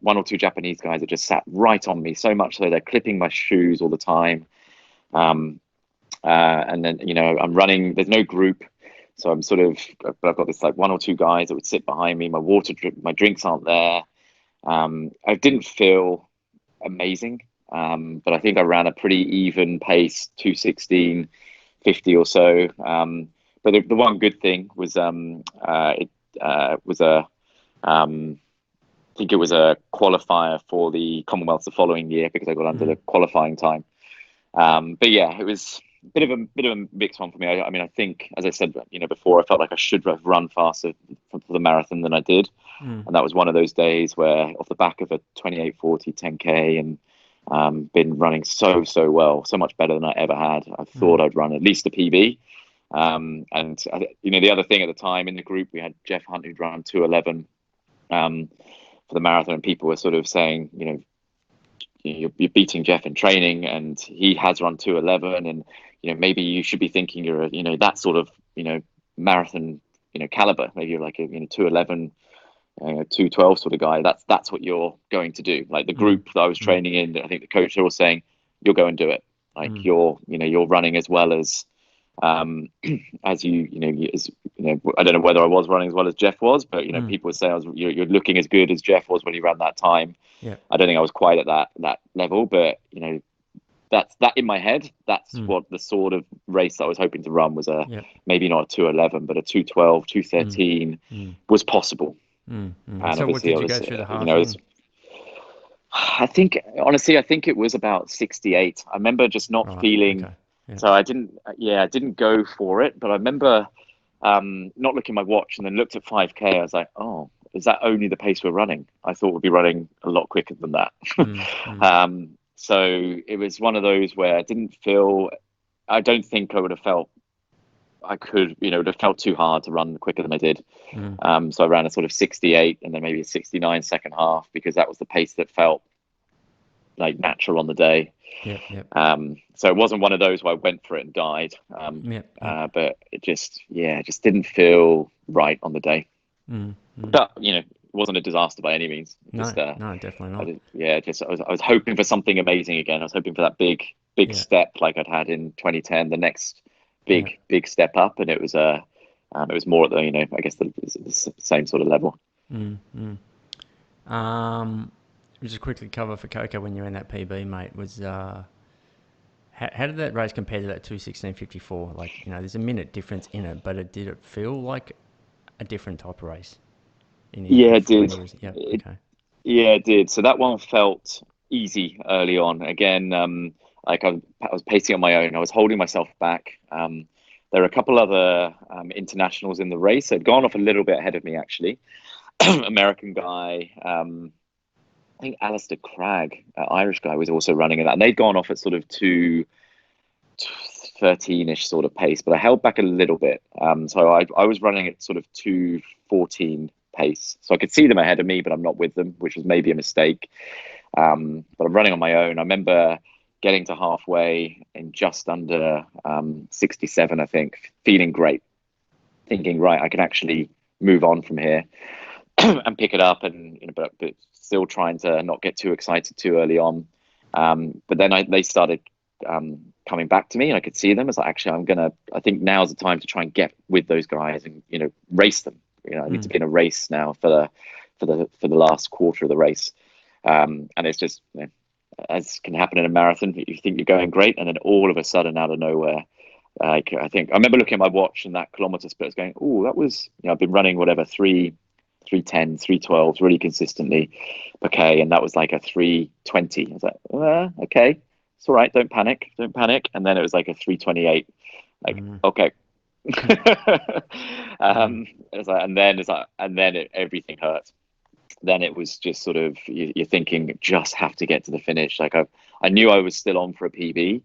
one or two Japanese guys that just sat right on me, so much so they're clipping my shoes all the time. And then I'm running. There's no group, so I've got this like one or two guys that would sit behind me. My drinks aren't there. I didn't feel amazing, but I think I ran a pretty even pace, 2:16:50 or so. But the one good thing was it was I think it was a qualifier for the Commonwealth the following year because I got under the qualifying time. But yeah, it was a bit of a mixed one for me. I mean, I think, as I said, before, I felt like I should have run faster for the marathon than I did, and that was one of those days where, off the back of a 28:40 10K, and been running so well, so much better than I ever had. I thought I'd run at least a PB. And the other thing at the time in the group, we had Jeff Hunt who'd run 2:11 for the marathon, and people were sort of saying, you're beating Jeff in training, and he has run 2:11, and maybe you should be thinking you're that sort of marathon caliber. Maybe you're like a 2:11 2:12 sort of guy, that's what you're going to do. Like the group that I was training in, I think the coach was saying, you'll go and do it. Like you're running as well as as I don't know whether I was running as well as Jeff was, but people would say you're looking as good as Jeff was when he ran that time. Yeah. I don't think I was quite at that level, but that's that in my head. That's what the sort of race that I was hoping to run was maybe not a 2:11, but a 2:12, 2:13 was possible. And So what obviously did it you was, go through the half in? I think honestly, I think it was about 68. I remember just not feeling. Okay. Yeah. So I didn't go for it, but I remember not looking at my watch and then looked at 5K. I was like, oh, is that only the pace we're running? I thought we'd be running a lot quicker than that. So it was one of those where I don't think I would have felt it would have felt too hard to run quicker than I did. So I ran a sort of 68 and then maybe a 69 second half because that was the pace that felt like natural on the day. So it wasn't one of those where I went for it and died. But it just didn't feel right on the day. But it wasn't a disaster by any means. No, definitely not. I was hoping for something amazing again. I was hoping for that big step like I'd had in 2010, the next big step up, and it was more at the I guess the same sort of level. Just quickly cover for Coco when you're in that PB, mate. Was how did that race compare to that 2:16.54? Like there's a minute difference in it, but did it feel like a different type of race? It did. Okay. Yeah, it did. So that one felt easy early on. Again, like I was pacing on my own. I was holding myself back. There were a couple other internationals in the race. They'd gone off a little bit ahead of me, actually. American guy, I think Alistair Cragg, Irish guy, was also running in that. And they'd gone off at sort of 2:13-ish sort of pace, but I held back a little bit. So I was running at sort of 2:14 pace. So I could see them ahead of me, but I'm not with them, which was maybe a mistake. But I'm running on my own. I remember getting to halfway in just under 67, I think, feeling great, thinking, right, I can actually move on from here and pick it up, and but still trying to not get too excited too early on. But then they started coming back to me, and I could see them as like, actually, I think now's the time to try and get with those guys and race them. I need to be in a race now for the last quarter of the race. And it's just as can happen in a marathon, you think you're going great, and then all of a sudden, out of nowhere, I remember looking at my watch and that kilometer split was going, oh, that was I've been running whatever 3:10, 3:12 really consistently. Okay, and that was like a 3:20. I was like, okay, it's all right, don't panic. And then it was like a 3:28. Like, okay. Everything hurt. Then it was just sort of you're thinking just have to get to the finish. Like I knew I was still on for a PB,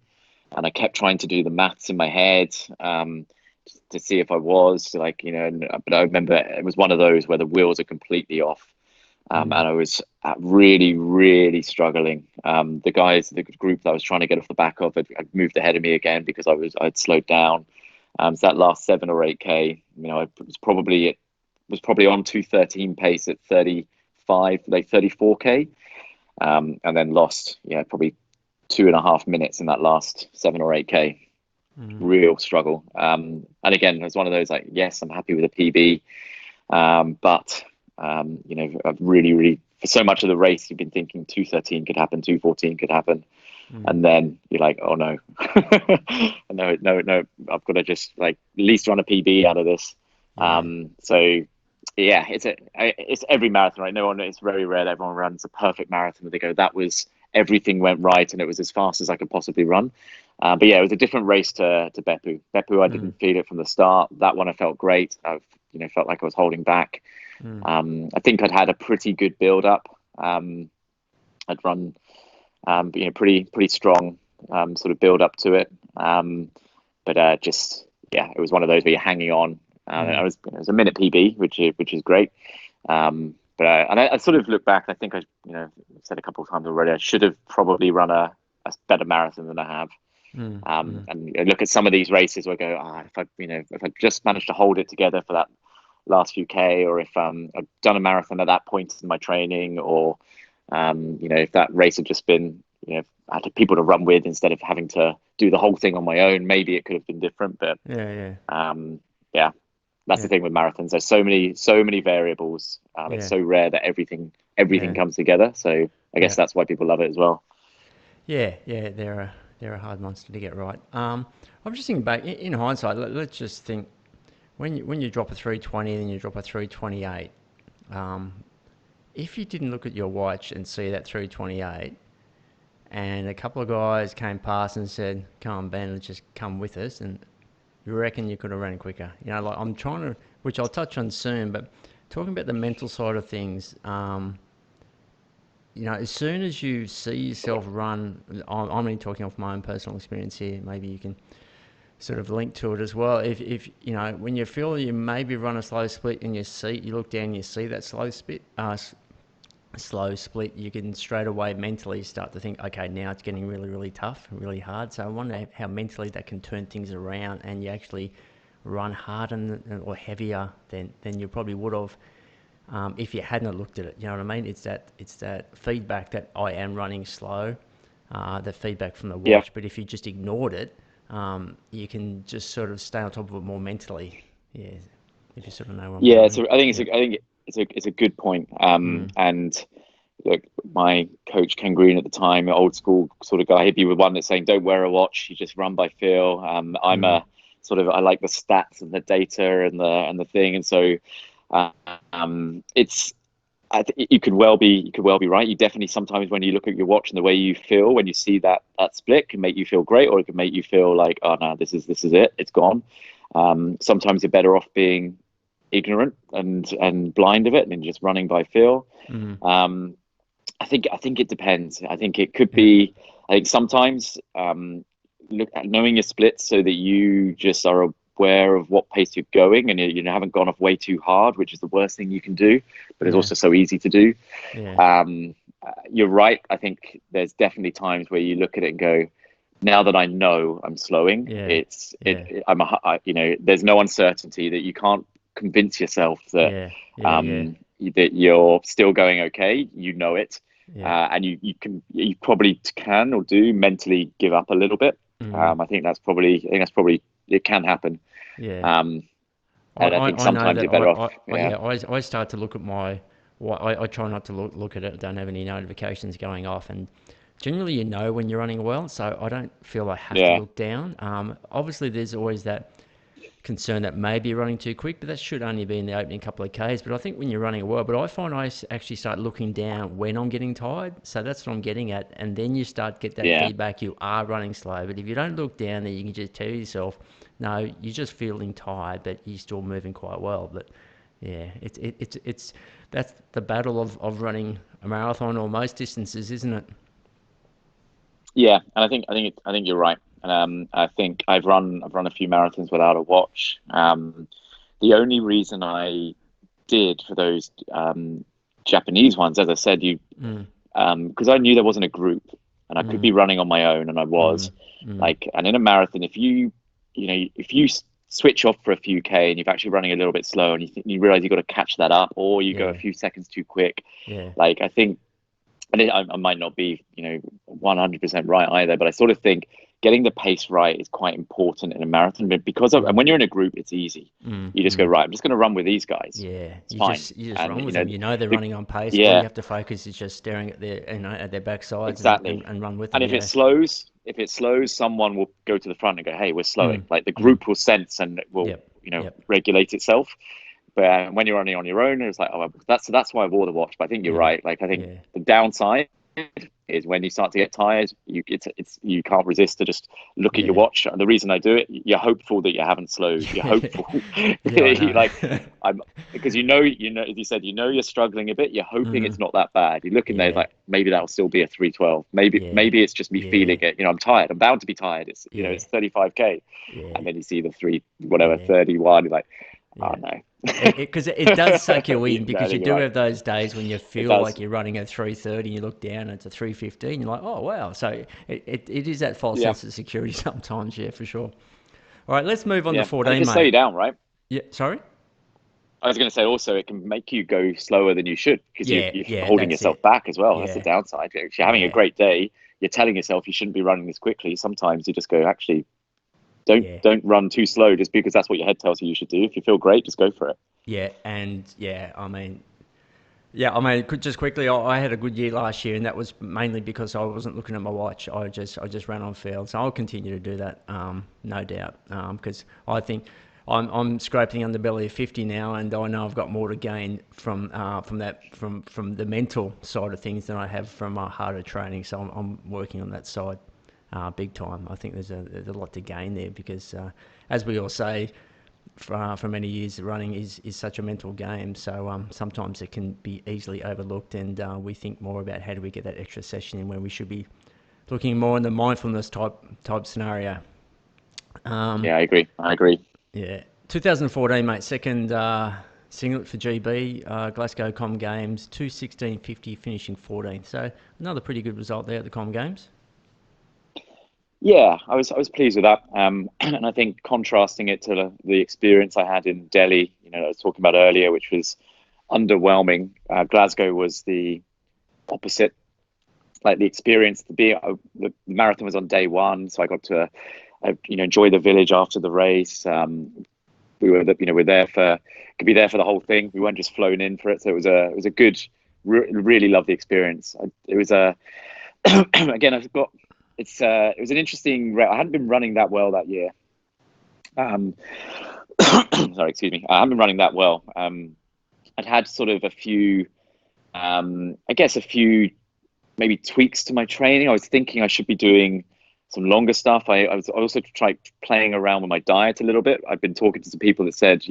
and I kept trying to do the maths in my head to see if I was but I remember it was one of those where the wheels are completely off. And I was really, really struggling. The group that I was trying to get off the back of had moved ahead of me again because I'd slowed down. So that last 7 or 8K, I was probably on 2:13 pace at 35, like 34K, and then lost probably 2.5 minutes in that last 7 or 8K. Real struggle. And again, it was one of those like, yes, I'm happy with a PB, but I've really for so much of the race you've been thinking 2:13 could happen, 2:14 could happen, and then you're like, oh no, no, I've got to just like at least run a PB out of this. So yeah, it's every marathon, right? It's very rare that everyone runs a perfect marathon where they go, that was everything went right and it was as fast as I could possibly run. But yeah, it was a different race to Beppu. I didn't feel it from the start. That one I felt great. I've felt like I was holding back. I think I'd had a pretty good build up. I'd run pretty strong sort of build up to it. But it was one of those where you're hanging on. It was a minute PB, which is great. But I sort of look back. I think I said a couple of times already, I should have probably run a better marathon than I have. And I look at some of these races where I go, if I just managed to hold it together for that last few K, or if I've done a marathon at that point in my training, or if that race had just been, I had people to run with instead of having to do the whole thing on my own, maybe it could have been different. But Yeah, yeah, that's yeah, the thing with marathons. There's so many variables. It's yeah, so rare that everything yeah, comes together. So I guess yeah, that's why people love it as well. yeah. They're a hard monster to get right. I'm just thinking back in hindsight. Let's just think when you drop a 320 and then you drop a 328. Um, if you didn't look at your watch and see that 328, and a couple of guys came past and said, "Come on, Ben, let's just come with us," and you reckon you could have run quicker? Like I'm trying to, which I'll touch on soon, but talking about the mental side of things. As soon as you see yourself run, I'm only talking off my own personal experience here. Maybe you can sort of link to it as well. If when you feel you maybe run a slow split and you look down, and you see that slow split, you can straight away mentally start to think, okay, now it's getting really, really tough, really hard. So I wonder how mentally that can turn things around, and you actually run harder or heavier than you probably would have if you hadn't looked at it. You know what I mean? It's that feedback that I am running slow, the feedback from the Yeah, watch. But if you just ignored it, you can just sort of stay on top of it more mentally. Yeah, if you sort of know where I'm yeah. going. So I think Yeah. it's a good point. Mm. And look, my coach Ken Green at the time, old school sort of guy, he'd be the one that's saying, "Don't wear a watch. You just run by feel." I'm Mm. a sort of, I like the stats and the data and the thing, and so uh, it's. You could well be right. You definitely, sometimes when you look at your watch and the way you feel when you see that split, can make you feel great, or it can make you feel like, oh no, this is it, it's gone. Sometimes you're better off being ignorant and blind of it and just running by feel. Mm. Um, I think it depends. I think it could Yeah. be. I think sometimes look at knowing your splits so that you just are aware of what pace you're going, and you haven't gone off way too hard, which is the worst thing you can do, but it's Yeah. also so easy to do. Yeah. You're right. I think there's definitely times where you look at it and go, now that I know I'm slowing, Yeah. Yeah. there's no uncertainty, that you can't convince yourself that Yeah. Yeah. that you're still going okay. You know it, Yeah. and you probably can or do mentally give up a little bit. Mm. I think that's probably it can happen. Yeah. Um, I, and I think I, I know sometimes that you're better off. Yeah, yeah, I start to look at I try not to look at it. I don't have any notifications going off, and generally when you're running well, so I don't feel I have to yeah, look down. Obviously there's always that concern that maybe you're running too quick, but that should only be in the opening couple of Ks. But I think when you're running well, but I find actually start looking down when I'm getting tired. So that's what I'm getting at. And then you start get that yeah, feedback you are running slow. But if you don't look down there, you can just tell yourself, no, you're just feeling tired, but you're still moving quite well. But yeah, it's that's the battle of running a marathon or most distances, isn't it? yeah. And I think you're right. And I think I've run a few marathons without a watch. The only reason I did for those Japanese ones, as I said, you Mm, because I knew there wasn't a group, and I could mm, be running on my own, and I was mm, mm. like, and in a marathon, if you switch off for a few K and you're actually running a little bit slow, and you realize you've got to catch that up, or you go a Yeah, few seconds too quick, yeah, like I think, and I might not be 100% right either, but I sort of think getting the pace right is quite important in a marathon. But and mm, when you're in a group, it's easy. mm, You just go, mm. right, I'm just going to run with these guys. Yeah, It's fine. you just And run with them. You know they're the running on pace. All you yeah, have to focus is just staring at their backsides exactly. and run with And them. if it Yeah. slows, someone will go to the front and go, "Hey, we're slowing." Mm, Like the mm. group will sense and it will, Yep. Yep. regulate itself. But when you're running on your own, it's like, oh, well, that's why I wore the watch. But I think you're Yeah. right. Like I think Yeah. the downside is when you start to get tired, you can't resist to just look at your Yeah. watch. And the reason I do it, you're hopeful that you haven't slowed. You're Yeah. hopeful, Yeah. I like know. I'm, because as you said, you're struggling a bit. You're hoping it's Mm. not that bad. You look in there Yeah. like maybe that'll still be a 312. Maybe Yeah. maybe it's just me Yeah. feeling it. I'm tired. I'm bound to be tired. It's Yeah. it's 35K, Yeah. and then you see the three whatever Yeah. 31. You're like, oh Yeah. no. Because it does suck you Yeah, in, I because you think you're do right. have those days when you It feel does. like you're running at 3:30 and you look down and it's a 3:15. You're like, oh wow. So it is that false Yeah, sense of security sometimes. Yeah, for sure. All right, let's move on to yeah, and it 14, can slow mate. you down, right? Yeah, sorry. I was going to say also it can make you go slower than you should because Yeah, you're yeah, holding that's yourself it. back as well. That's the Yeah, downside. If you're having a yeah, great day, you're telling yourself you shouldn't be running this quickly. Sometimes you just go, actually, yeah, don't run too slow just because that's what your head tells you should do. If you feel great, just go for it. yeah, and yeah. Just quickly, I had a good year last year, and that was mainly because I wasn't looking at my watch. I just ran on field, so I'll continue to do that, no doubt, because I think I'm scraping the underbelly of 50 now, and I know I've got more to gain from the mental side of things than I have from harder training. So I'm working on that side, big time. I think there's a lot to gain there because, as we all say, for many years, running is such a mental game. So sometimes it can be easily overlooked, and we think more about how do we get that extra session in when we should be looking more in the mindfulness type scenario. Um, Yeah, I agree. I agree. yeah, 2014, mate. Second singlet for GB, Glasgow Com Games, 2:16.50, finishing 14th. So another pretty good result there at the Com Games. Yeah, I was pleased with that. And I think contrasting it to the experience I had in Delhi, I was talking about earlier, which was underwhelming. Glasgow was the opposite. Like the experience to be the marathon was on day one, so I got to enjoy the village after the race. We're there for could be there for the whole thing. We weren't just flown in for it, so it was a good. Really loved the experience. It was a again. I've got it was an interesting. I hadn't been running that well that year. Um, sorry, excuse me. I haven't been running that well. I'd had sort of a few. I guess a few maybe tweaks to my training. I was thinking I should be doing some longer stuff. I was also trying playing around with my diet a little bit. I've been talking to some people that said,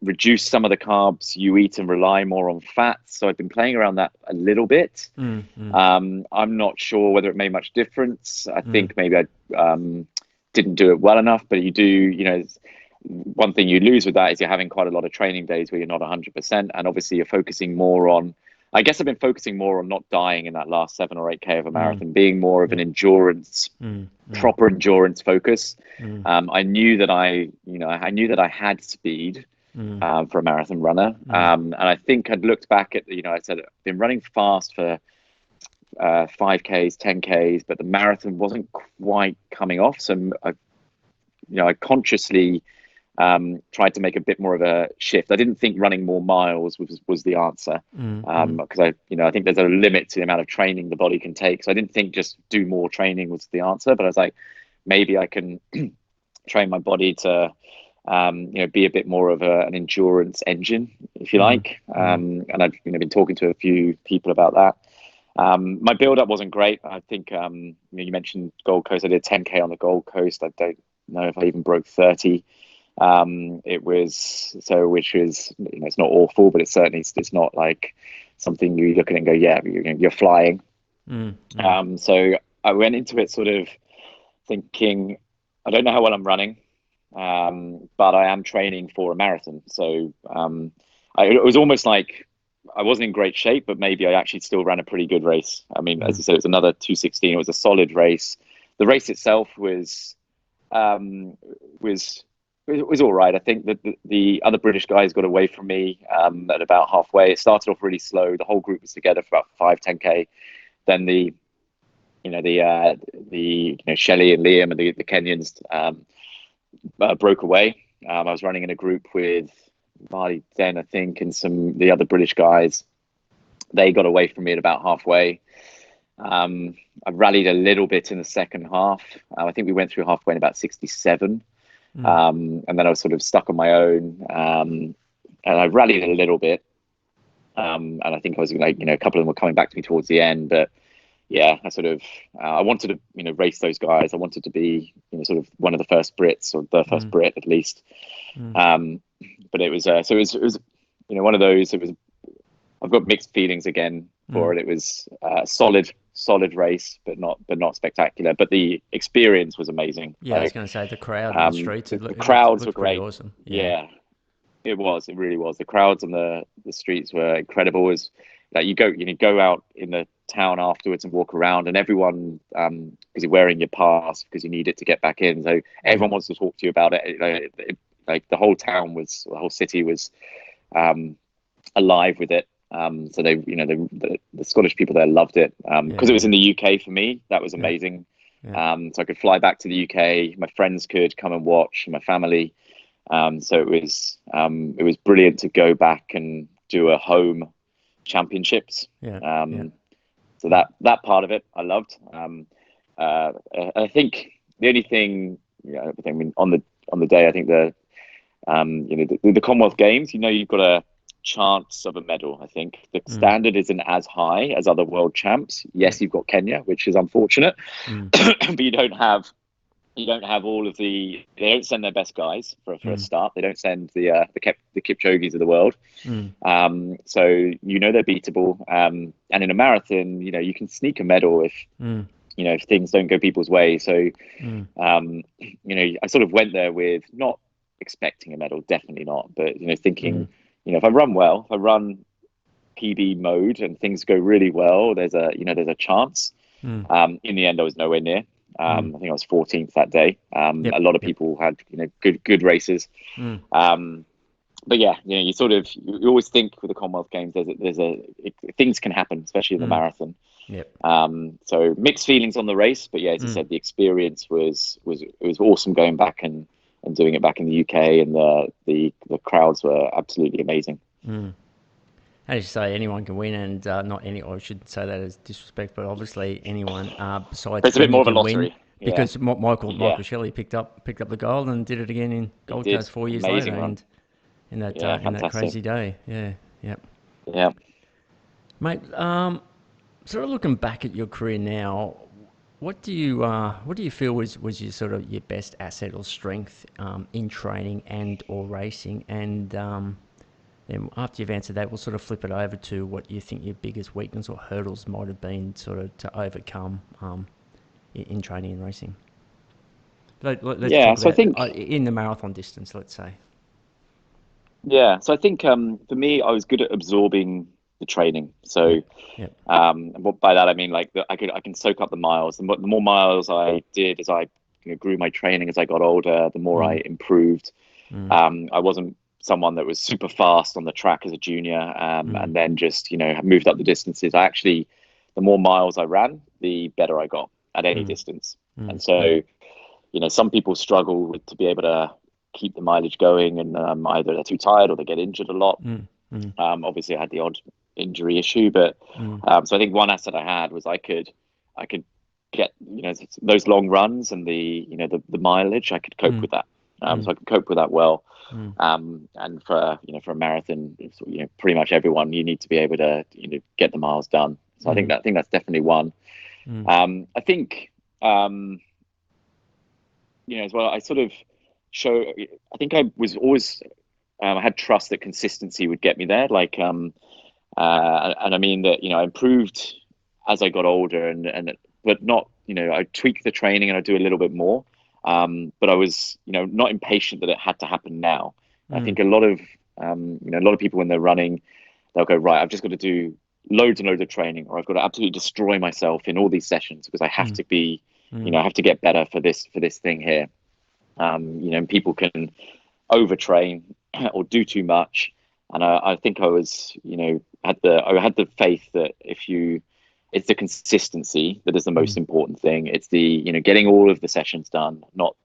reduce some of the carbs you eat and rely more on fats. So I've been playing around that a little bit. Mm, mm, I'm not sure whether it made much difference. I mm, think maybe I didn't do it well enough, but you do, one thing you lose with that is you're having quite a lot of training days where you're not 100%. And obviously you're focusing more on, I guess I've been focusing more on not dying in that last 7 or 8K of a mm, marathon, being more of an yeah, endurance, mm, mm, proper endurance focus. mm, I knew that I had speed mm, for a marathon runner. mm, And I think I'd looked back at, I said, I've been running fast for 5Ks, 10Ks, but the marathon wasn't quite coming off. So I consciously tried to make a bit more of a shift. I didn't think running more miles was the answer mm, mm, because I think there's a limit to the amount of training the body can take. So I didn't think just do more training was the answer, but I was like, maybe I can train my body to be a bit more of an endurance engine, if you mm, like. mm, And I've been talking to a few people about that. My build up wasn't great. I think you mentioned Gold Coast. I did 10K on the Gold Coast. I don't know if I even broke 30. It was so, which is it's not awful, but it's not like something you look at and go, yeah, you're flying. mm, mm, So I went into it sort of thinking, I don't know how well I'm running, but I am training for a marathon. So it was almost like I wasn't in great shape, but maybe I actually still ran a pretty good race. I mean, as mm, I said, it was another 2:16. It was a solid race. The race itself um, was was all right. I think that the other British guys got away from me at about halfway. It started off really slow. The whole group was together for about 5, 10K. Then Shelley and Liam and the Kenyans broke away. I was running in a group with Marty Den, I think, and some the other British guys. They got away from me at about halfway. I rallied a little bit in the second half. I think we went through halfway in about 67. mm, And then I was sort of stuck on my own. And I rallied a little bit. And I think I was like, a couple of them were coming back to me towards the end, but yeah, I sort of I wanted to race those guys. I wanted to be sort of one of the first Brits or the first mm, Brit at least. mm, But it was it was one of those. It was I've got mixed feelings again for mm. it. It was a solid race, but not spectacular. But the experience was amazing. Yeah, I was Like going to say the crowd in the streets. the, It, the look, it looked it crowds were looked pretty great. awesome. Yeah. Yeah, it was. It really was. The crowds on the streets were incredible. It was like you go out in the town afterwards and walk around, and everyone because you're wearing your pass because you need it to get back in. So Mm, everyone wants to talk to you about it. like the whole town was, the whole city was um, alive with it. So they, the Scottish people there loved it because it was Yeah. in the UK for me. That was Yeah. amazing. Yeah. So I could fly back to the UK. My friends could come and watch, my family. So it was brilliant to go back and do a home championships. Yeah. Yeah. Um, so Yeah. that part of it I loved. I think the only thing, I mean, on the day, I think the Commonwealth Games, you've got a chance of a medal. I think the Mm. standard isn't as high as other world champs. Yeah. Yes, you've got Kenya, which is unfortunate, Mm. but you don't have all of they don't send their best guys for a Mm. start. They don't send the Kipchogis of the world. Mm. So they're beatable. And in a marathon, you can sneak a medal Mm. if things don't go people's way. So Mm. I sort of went there with not expecting a medal, definitely not, but thinking, Mm. if I run well, if I run PB mode and things go really well, there's a chance. Mm. In the end, I was nowhere near. Mm. I think I was 14th that day. Yep. A lot of Yep. people had good races. Mm. Um, but yeah, you always think with the Commonwealth Games, things can happen, especially in the Mm. marathon. Yep. So mixed feelings on the race, but yeah, as I Mm. said, the experience was awesome going back and doing it back in the UK, and the crowds were absolutely amazing. Mm. As you say, anyone can win, and not any. I shouldn't say that as disrespect, but obviously anyone But besides it's a bit Kenya more of a can win lottery. Yeah, because Michael yeah, Shelley picked up the gold and did it again in he Gold did. Coast 4 years later, Amazing run. and Yeah, in that fantastic. crazy day. Yeah, yep. Yeah. Mate, sort of looking back at your career now, what do you feel was your sort of your best asset or strength in training and or racing? And then after you've answered that, we'll sort of flip it over to what you think your biggest weakness or hurdles might have been sort of to overcome in training and racing. Let's Yeah. talk So I about think in the marathon distance, let's say. Yeah, so I think for me, I was good at absorbing the training. So Yep, yep, and what by that I mean like I can soak up the miles. The more miles I did as I grew my training as I got older, the more I mm, improved. mm, I wasn't someone that was super fast on the track as a junior, mm, and then just moved up the distances. I actually, the more miles I ran, the better I got at any mm, distance. mm, And so mm, some people struggle to be able to keep the mileage going, and either they're too tired or they get injured a lot. mm, mm, Obviously, I had the odd injury issue, but mm, so I think one asset I had was I could get those long runs and the mileage. I could cope mm, with that. mm, So I could cope with that well. mm, And for a marathon, pretty much everyone, you need to be able to get the miles done. So mm, I think that's definitely one. mm, I think um, as well. I sort of show. I think I was always. I had trust that consistency would get me there. And I mean that I improved as I got older, and but not I tweaked the training and I do a little bit more. But I was not impatient that it had to happen now. I mm, think a lot of people when they're running, they'll go right. I've just got to do loads and loads of training, or I've got to absolutely destroy myself in all these sessions because I have mm, to be, mm, I have to get better for this thing here. People can overtrain or do too much. And I think I was, I had the faith that it's the consistency that is the most mm, important thing. It's the, getting all of the sessions done, not,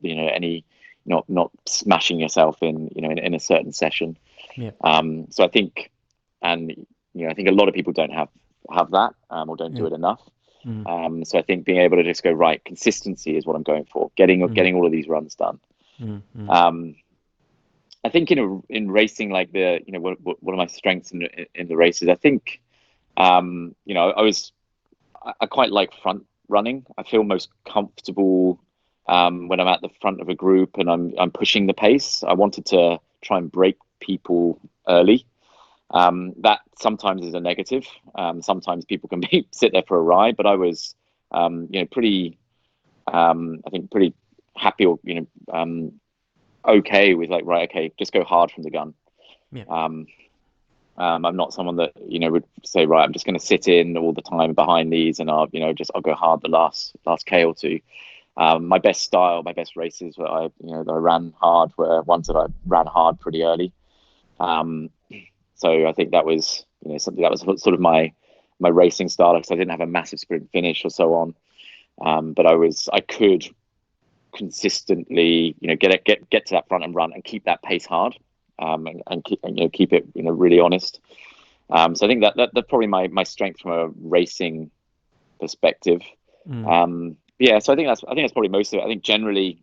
not smashing yourself in a certain session. yep, So I think, and, I think a lot of people don't have that or don't do yep, it enough. mm, So I think being able to just go right, consistency is what I'm going for. Getting mm, all of these runs done. mm, mm, Um, I think in racing, like one of my strengths in the races, I think I quite like front running. I feel most comfortable when I'm at the front of a group and I'm pushing the pace. I wanted to try and break people early. That sometimes is a negative. Sometimes people can sit there for a ride, but I was pretty I think pretty happy or okay with like, right, okay, just go hard from the gun. yep, Um, I'm not someone that would say, right, I'm just going to sit in all the time behind these, and I'll go hard the last K or two. My best style, my best races that I ran hard were ones that I ran hard pretty early. Um, so I think that was, something that was sort of my racing style, because I didn't have a massive sprint finish or so on. But I could consistently, get to that front and run and keep that pace hard, keep it, really honest. So I think that's probably my strength from a racing perspective. Yeah, so I think that's probably most of it. I think generally,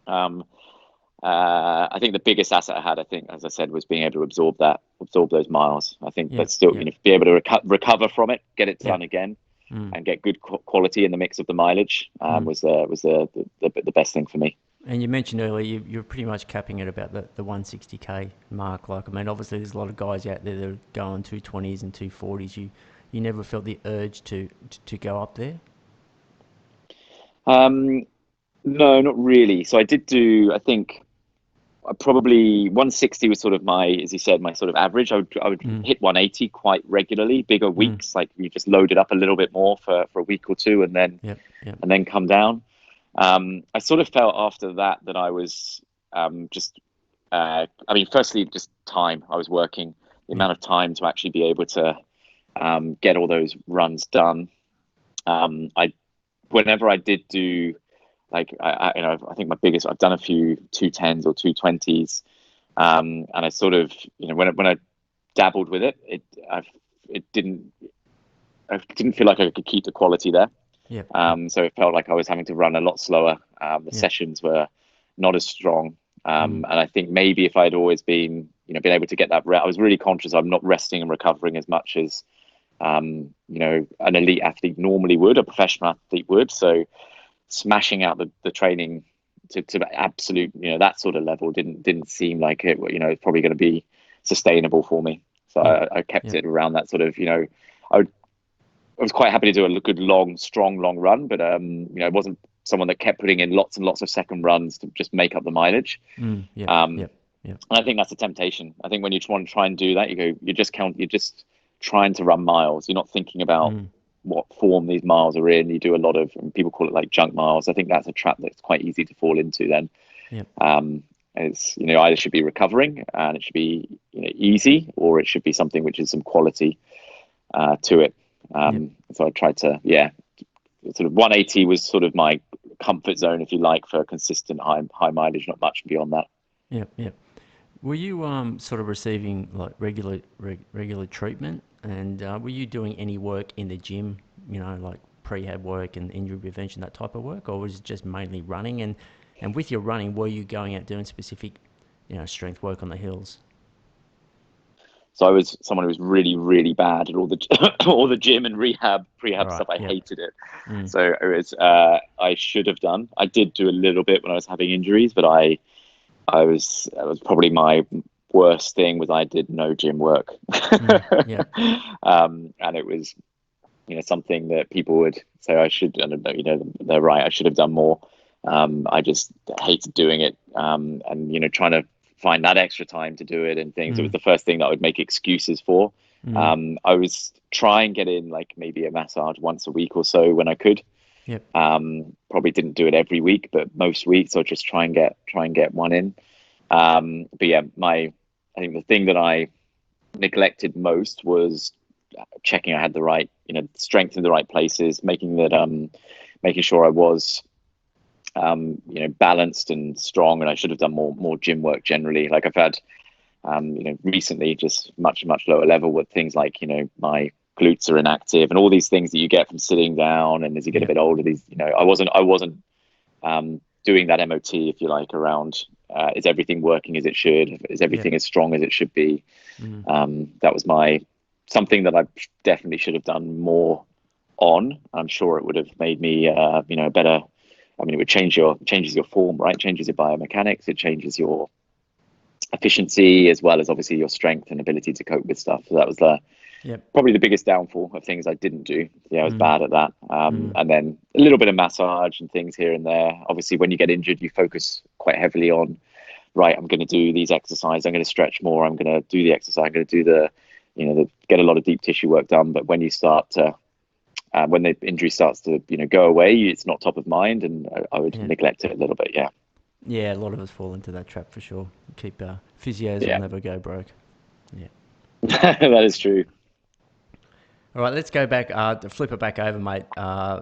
I think the biggest asset I had, I think, as I said, was being able to absorb those miles. I think that's still, be able to recover from it, get it done again, and get good quality in the mix of the mileage was the best thing for me. And you mentioned earlier you're pretty much capping it about the 160k mark. Like, I mean, obviously there's a lot of guys out there that are going 220s and 240s. You never felt the urge to go up there? No, not really. So I did do, I think, probably 160 was sort of my, as you said, my sort of average. I would hit 180 quite regularly. Bigger weeks, like you just load it up a little bit more for a week or two, and then come down. I sort of felt after that I was just, I mean, firstly, just time. I was working, the amount of time to actually be able to get all those runs done. Whenever I did do, like, I think I've done a few 210s or 220s, and I sort of, when I dabbled with it, it didn't I didn't feel like I could keep the quality there. So it felt like I was having to run a lot slower. The sessions were not as strong. And I think maybe if I'd always been able to get that, I was really conscious I'm not resting and recovering as much as, an elite athlete normally would, a professional athlete would. So smashing out the training to absolute, that sort of level didn't seem like it, it's probably going to be sustainable for me. So I kept it around that sort of, I was quite happy to do a good, strong long run, but I wasn't someone that kept putting in lots and lots of second runs to just make up the mileage. And I think that's a temptation. I think when you want to try and do that, you're just trying to run miles. You're not thinking about what form these miles are in. You do a lot of, and people call it like junk miles. I think that's a trap that's quite easy to fall into then. It's, either should be recovering and it should be, easy, or it should be something which is some quality to it. So I tried to, sort of 180 was sort of my comfort zone, if you like, for consistent high mileage, not much beyond that. Were you sort of receiving like regular treatment, and were you doing any work in the gym, like prehab work and injury prevention, that type of work, or was it just mainly running? And with your running, were you going out doing specific, strength work on the hills? So I was someone who was really, really bad at all the all the gym and prehab stuff. I hated it. So it was, I should have done. I did do a little bit when I was having injuries, but it was probably my worst thing was I did no gym work. And it was, something that people would say I should, I don't know, they're right. I should have done more. I just hated doing it. And, trying to find that extra time to do it and things. It was the first thing that I would make excuses for. I was trying to get in like maybe a massage once a week or so when I could. Probably didn't do it every week, but most weeks I'll just try and get one in. But yeah, I think the thing that I neglected most was checking I had the right, strength in the right places, making sure I was, balanced and strong, and I should have done more gym work generally. Like I've had, recently just much lower level with things like, my glutes are inactive and all these things that you get from sitting down. And as you get a bit older, these, I wasn't doing that MOT, if you like, around, is everything working as it should? Is everything as strong as it should be? That was something that I definitely should have done more on. I'm sure it would have made me, better. I mean, it changes your form, right? Changes your biomechanics. It changes your efficiency, as well as obviously your strength and ability to cope with stuff. So that was probably the biggest downfall of things I didn't do. I was bad at that. And then a little bit of massage and things here and there. Obviously, when you get injured, you focus quite heavily on, right, I'm going to do these exercises. I'm going to stretch more. I'm going to do the exercise. I'm going to do get a lot of deep tissue work done. But when you start to when the injury starts to go away, it's not top of mind, and I would Yeah. neglect it a little bit. Yeah, Yeah, a lot of us fall into that trap for sure. Keep physios will yeah, never go broke. Yeah. that is true. All right, let's go back. To flip it back over, mate. Uh,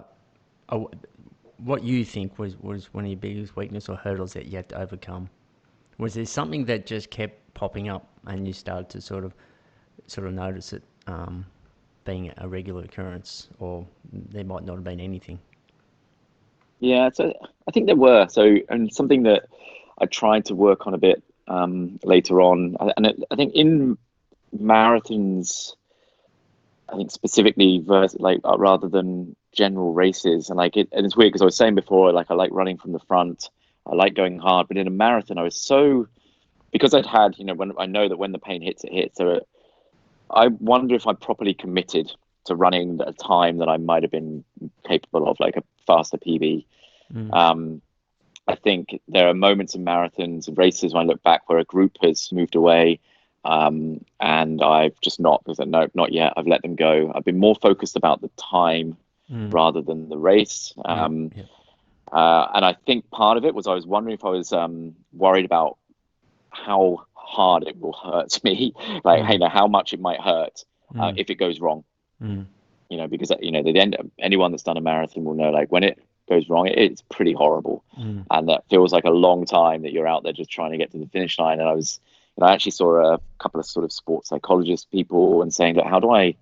what you think was one of your biggest weaknesses or hurdles that you had to overcome? Was there something that just kept popping up and you started to sort of notice it being a regular occurrence, or there might not have been anything? Yeah, so I think there were and something that I tried to work on a bit later on, I think in marathons, I think specifically rather than general races, and it's weird because I was saying before, like I like running from the front, I like going hard, but in a marathon, I was so because I'd had when I know that when the pain hits, it hits. So I wonder if I properly committed to running at a time that I might have been capable of, like a faster PB. Mm. Um, I think there are moments in marathons and races when I look back where a group has moved away, and I've just not because no, not yet. I've let them go. I've been more focused about the time Mm. rather than the race. Yep. Yep. And I think part of it was I was wondering if I was worried about how hard it will hurt me, like Mm. how much it might hurt Mm. if it goes wrong. Mm. Because the end, anyone that's done a marathon will know, like when it goes wrong, it's pretty horrible, Mm. and that feels like a long time that you're out there just trying to get to the finish line. And I actually saw a couple of sort of sports psychologist people and saying, look, how do I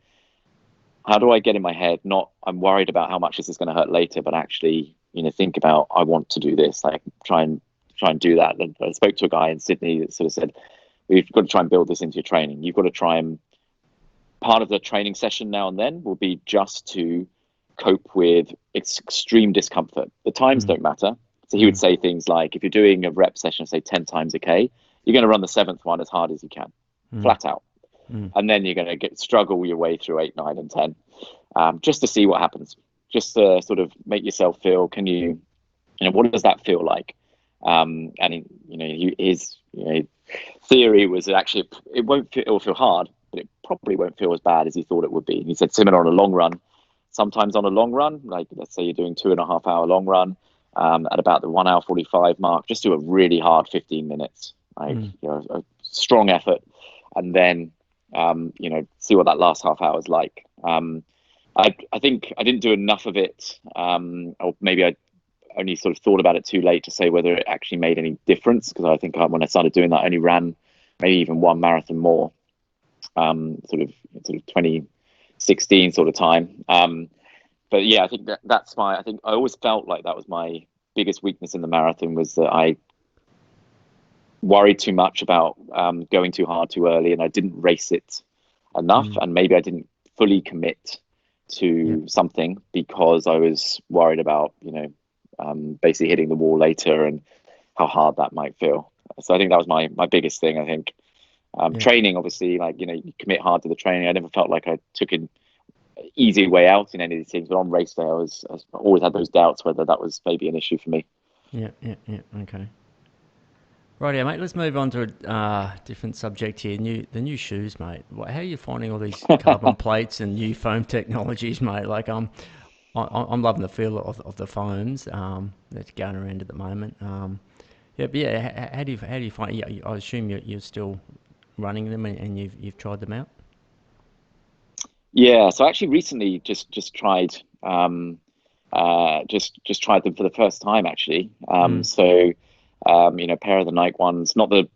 get in my head? Not I'm worried about how much this is going to hurt later, but actually, think about I want to do this, like try and do that. And I spoke to a guy in Sydney that sort of said, we've got to try and build this into your training. You've got to try and part of the training session now and then will be just to cope with extreme discomfort. The times Mm. don't matter. So he would Mm. say things like, if you're doing a rep session, say 10 times a K, you're going to run the seventh one as hard as you can, Mm. flat out. Mm. And then you're going to struggle your way through 8, 9, and 10, just to see what happens, just to sort of make yourself feel, what does that feel like? And his theory was that actually it will feel hard, but it probably won't feel as bad as he thought it would be. And he said similar on a long run. Sometimes on a long run, like let's say you're doing 2.5 hour long run, at about the 1 hour 45 mark, just do a really hard 15 minutes, like Mm. a strong effort, and then see what that last half hour is like. I think I didn't do enough of it, or maybe I only sort of thought about it too late to say whether it actually made any difference. Because I think when I started doing that, I only ran maybe even one marathon more, sort of 2016 sort of time. But yeah, I think I think I always felt like that was my biggest weakness in the marathon, was that I worried too much about going too hard too early, and I didn't race it enough, Mm. and maybe I didn't fully commit Yep. to something because I was worried about basically hitting the wall later and how hard that might feel. So I think that was my biggest thing. I think Yep. training, obviously, like you commit hard to the training. I never felt like I took an easy way out in any of these things, but on race day, I always had those doubts whether that was maybe an issue for me. Yep. Yep. Yep. Okay. Right, yeah, mate. Let's move on to a different subject here. The new shoes, mate. How are you finding all these carbon plates and new foam technologies, mate? Like, I'm loving the feel of the foams that's going around at the moment. Yeah, but yeah. How do you find? Yeah, I assume you're still running them and you've tried them out. Yeah, so I actually recently just tried just tried them for the first time actually. Mm. A pair of the Nike ones, not the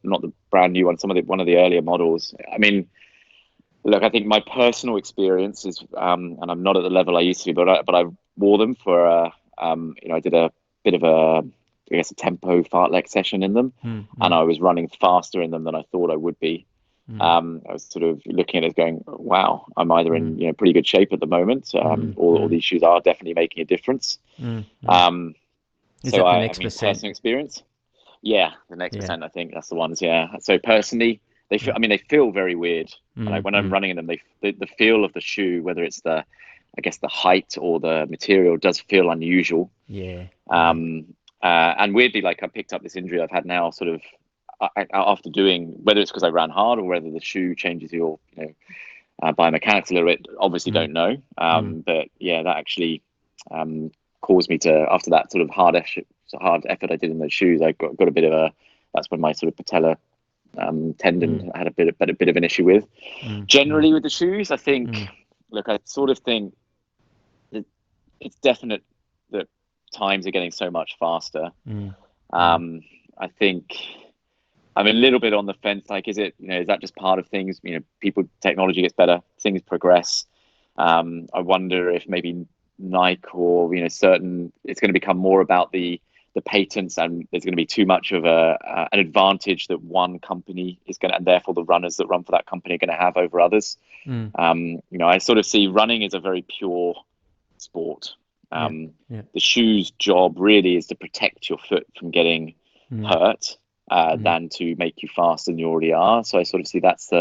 brand new one, one of the earlier models. I mean, look, I think my personal experience is, and I'm not at the level I used to be, but I wore them for I did a bit of I guess a tempo fartlek session in them, Mm. and Mm. I was running faster in them than I thought I would be. Mm. I was sort of looking at it going, wow, I'm either Mm. in pretty good shape at the moment, Mm. or Mm. these shoes are definitely making a difference. Mm. Mm. Um, Is so that the I next mean, percent? personal experience, yeah, the next Yeah. percent, I think that's the ones. Yeah. So personally, they feel. Yeah. I mean, they feel very weird. Like Mm. when I'm Mm. running in them, the feel of the shoe, whether it's I guess the height or the material, does feel unusual. Yeah. Yeah. Um, and weirdly, like I picked up this injury I've had now, sort of after doing, whether it's because I ran hard or whether the shoe changes your biomechanics a little bit. Obviously, don't know. But yeah, that actually caused me to, after that sort of hard effort I did in those shoes, I got a bit of a. That's when my sort of patella tendon had a bit of an issue with. Generally, with the shoes, I think. Look, I sort of think that it's definite that times are getting so much faster. I think I'm a little bit on the fence. Like, is that just part of things? Technology gets better, things progress. I wonder if maybe Nike or it's going to become more about the patents, and there's going to be too much of an advantage that one company is going to, and therefore the runners that run for that company are going to have over others. I sort of see running as a very pure sport. The shoe's job really is to protect your foot from getting hurt, than to make you faster than you already are. So I sort of see that's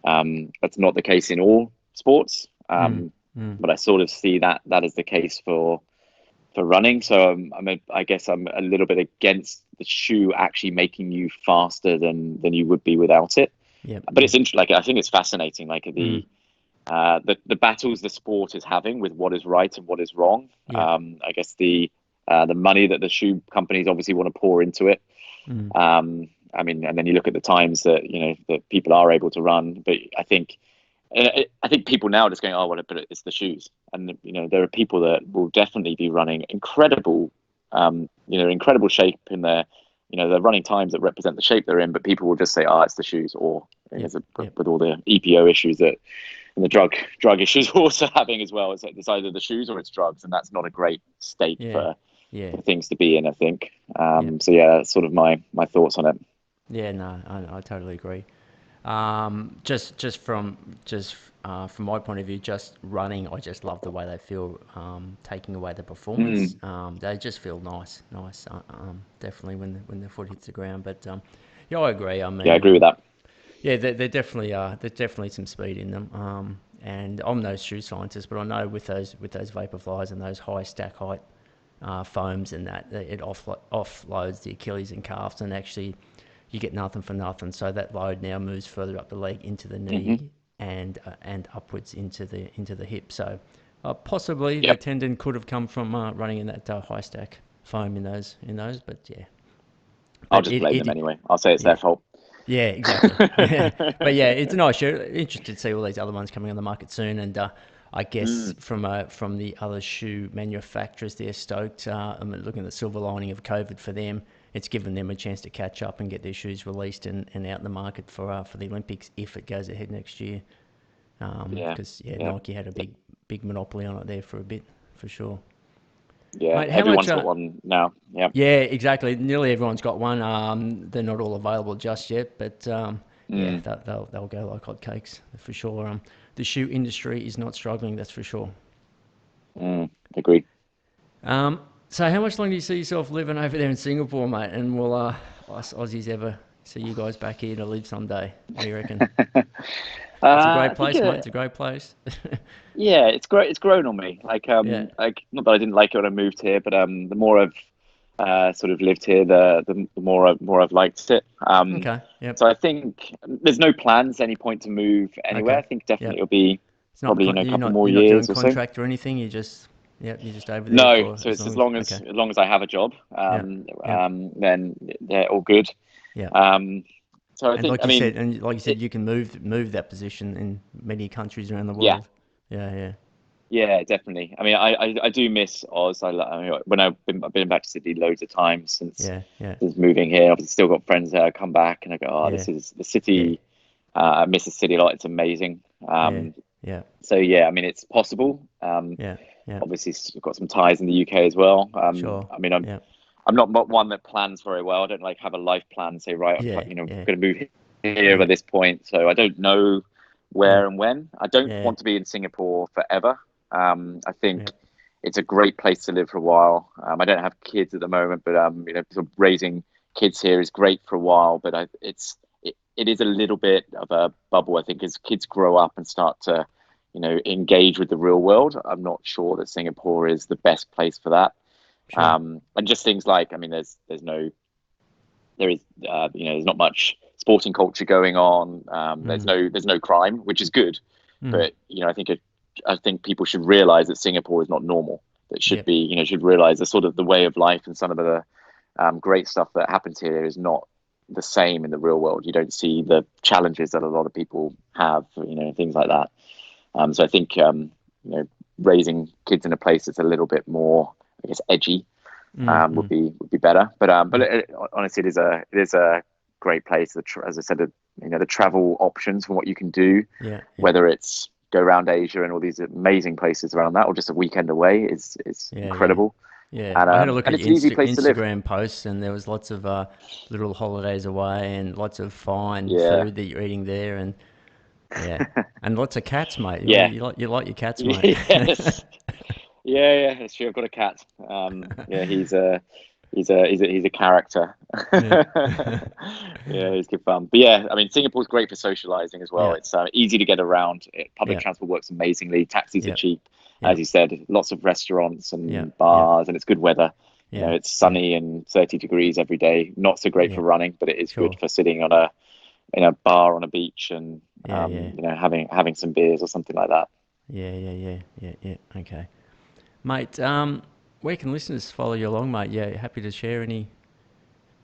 not the case in all sports, but I sort of see that is the case for running. So I guess I'm a little bit against the shoe actually making you faster than you would be without it. But it's interesting. Like, I think it's fascinating. Like the battles the sport is having with what is right and what is wrong. I guess the money that the shoe companies obviously want to pour into it. And then you look at the times that that people are able to run. But I think people now are just going, oh well, but it's the shoes. And there are people that will definitely be running incredible shape in their they're running times that represent the shape they're in. But people will just say, it's the shoes, or with all the EPO issues that. And the drug issues we're also having as well. It's either the shoes or it's drugs, and that's not a great state for things to be in, I think. So yeah, that's sort of my thoughts on it. Yeah, no, I totally agree. Just from my point of view, just running, I just love the way they feel, taking away the performance. They just feel nice, definitely when the foot hits the ground. But yeah, I agree. I mean, yeah, I agree with that. Yeah, there definitely are. There's definitely some speed in them. And I'm no shoe scientist, but I know with those Vaporflies and those high stack height foams and that it offloads the Achilles and calves, and actually you get nothing for nothing. So that load now moves further up the leg into the knee and upwards into the hip. So possibly the tendon could have come from running in that high stack foam in those. But yeah, I'll just blame them anyway. I'll say it's their fault. Yeah, exactly. But yeah, it's a nice shoe. Interested to see all these other ones coming on the market soon, and I guess from the other shoe manufacturers, they're stoked. I'm looking at the silver lining of COVID for them. It's given them a chance to catch up and get their shoes released and out in the market for the Olympics if it goes ahead next year. Because Nike had a big monopoly on it there for a bit, for sure. Yeah, mate, everyone's got one now. Yeah, exactly. Nearly everyone's got one. They're not all available just yet, but they'll go like hotcakes for sure. The shoe industry is not struggling, that's for sure. Agreed. So how much longer do you see yourself living over there in Singapore, mate? And will us Aussies ever see you guys back here to live someday? What do you reckon? It's a great place, mate. It's a great place. Yeah, it's great. It's grown on me. Like not that I didn't like it when I moved here, but the more I've sort of lived here, the more I've liked it. Okay. Yep. So I think there's no plans at any point to move anywhere. Okay. I think definitely it'll be probably a couple more years or so. You're not doing contract or anything. You're just over there. No, so it's as long as I have a job, then they're all good. Yeah. So like you said, you can move that position in many countries around the world. Yeah, definitely. I mean, I do miss Oz. When I've been back to Sydney loads of times since moving here. I've still got friends there. I come back and I go, this is the city. I miss the city a lot. It's amazing. So yeah, I mean, it's possible. Obviously, we've got some ties in the UK as well. Sure. I mean, I'm not one that plans very well. I don't have a life plan. Say, right, I'm going to move here at this point. So I don't know where and when. I don't want to be in Singapore forever. I think it's a great place to live for a while. I don't have kids at the moment, but sort of raising kids here is great for a while. But it is a little bit of a bubble, I think, as kids grow up and start to engage with the real world. I'm not sure that Singapore is the best place for that. Sure. And just things like, I mean, there's there is there's not much sporting culture going on. There's no crime, which is good. But I think people should realize that Singapore is not normal. That should Yep. be should realize the sort of the way of life and some of the great stuff that happens here is not the same in the real world. You don't see the challenges that a lot of people have, things like that. So I think raising kids in a place that's a little bit more, I guess, edgy would be better. But honestly, it is a great place. As I said, the travel options for what you can do, Yeah. whether it's go around Asia and all these amazing places around that, or just a weekend away, is Yeah. incredible. Yeah, I had a look And at it's your an easy place to live. Instagram posts, and there was lots of little holidays away, and lots of fine Yeah, food that you're eating there, and yeah, and lots of cats, mate. yeah, You like your cats, mate. yes, yeah. That's true. I've got a cat. Yeah, he's a character. Yeah, Yeah, he's good fun. But yeah, I mean, Singapore's great for socializing as well. yeah, It's easy to get around. Public yeah, transport works amazingly. Taxis are yeah, cheap, yeah, as you said. Lots of restaurants yeah, and yeah, bars, and it's good weather. yeah, It's yeah, sunny and 30 degrees every day. Not so great yeah. for running, but it is good Sure. for sitting on a in a bar on a beach and Yeah, yeah, having some beers or something like that. yeah. Okay, mate. Where can listeners follow you along, mate? Yeah, happy to share any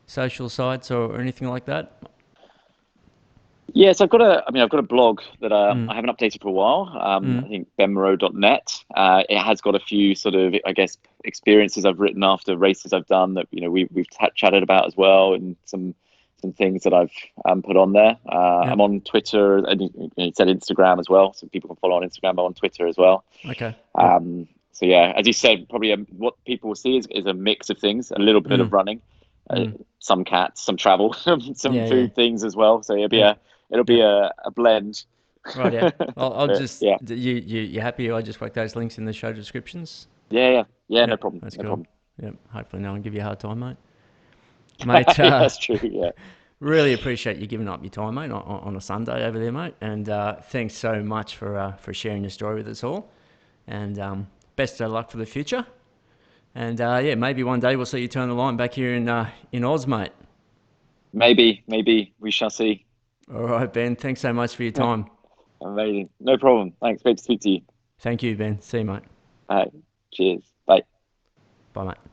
social sites or anything like that. Yes, I've got a blog that Mm, I haven't updated for a while. mm, I think benmoreau.net. It has got a few sort of, I guess, experiences I've written after races I've done that, we've chatted about as well, and some things that I've put on there. yep. I'm on Twitter, and you said Instagram as well, so people can follow on Instagram. I'm on Twitter as well. Okay. Yep. So yeah, as you said, probably what people will see is a mix of things, a little bit Mm, of running, mm. some cats, some travel, some Yeah, yeah. food things as well. So Yep. it'll be Yep. a blend. Right, yeah. I'll But just yeah, you happy? I just whack those links in the show descriptions. yeah, no Yep, problem, that's no cool. problem. Yep. Hopefully no one give you a hard time, mate. Mate, Yeah, that's true. Yeah, really appreciate you giving up your time, mate, on a Sunday over there, mate. And thanks so much for sharing your story with us all. And best of luck for the future. And yeah, maybe one day we'll see you turn the line back here in Oz, mate. maybe we shall see. All right, Ben. Thanks so much for your time. Amazing, no problem. Thanks, great to speak to you. Thank you, Ben. See you, mate. All right, cheers, bye. Bye, mate.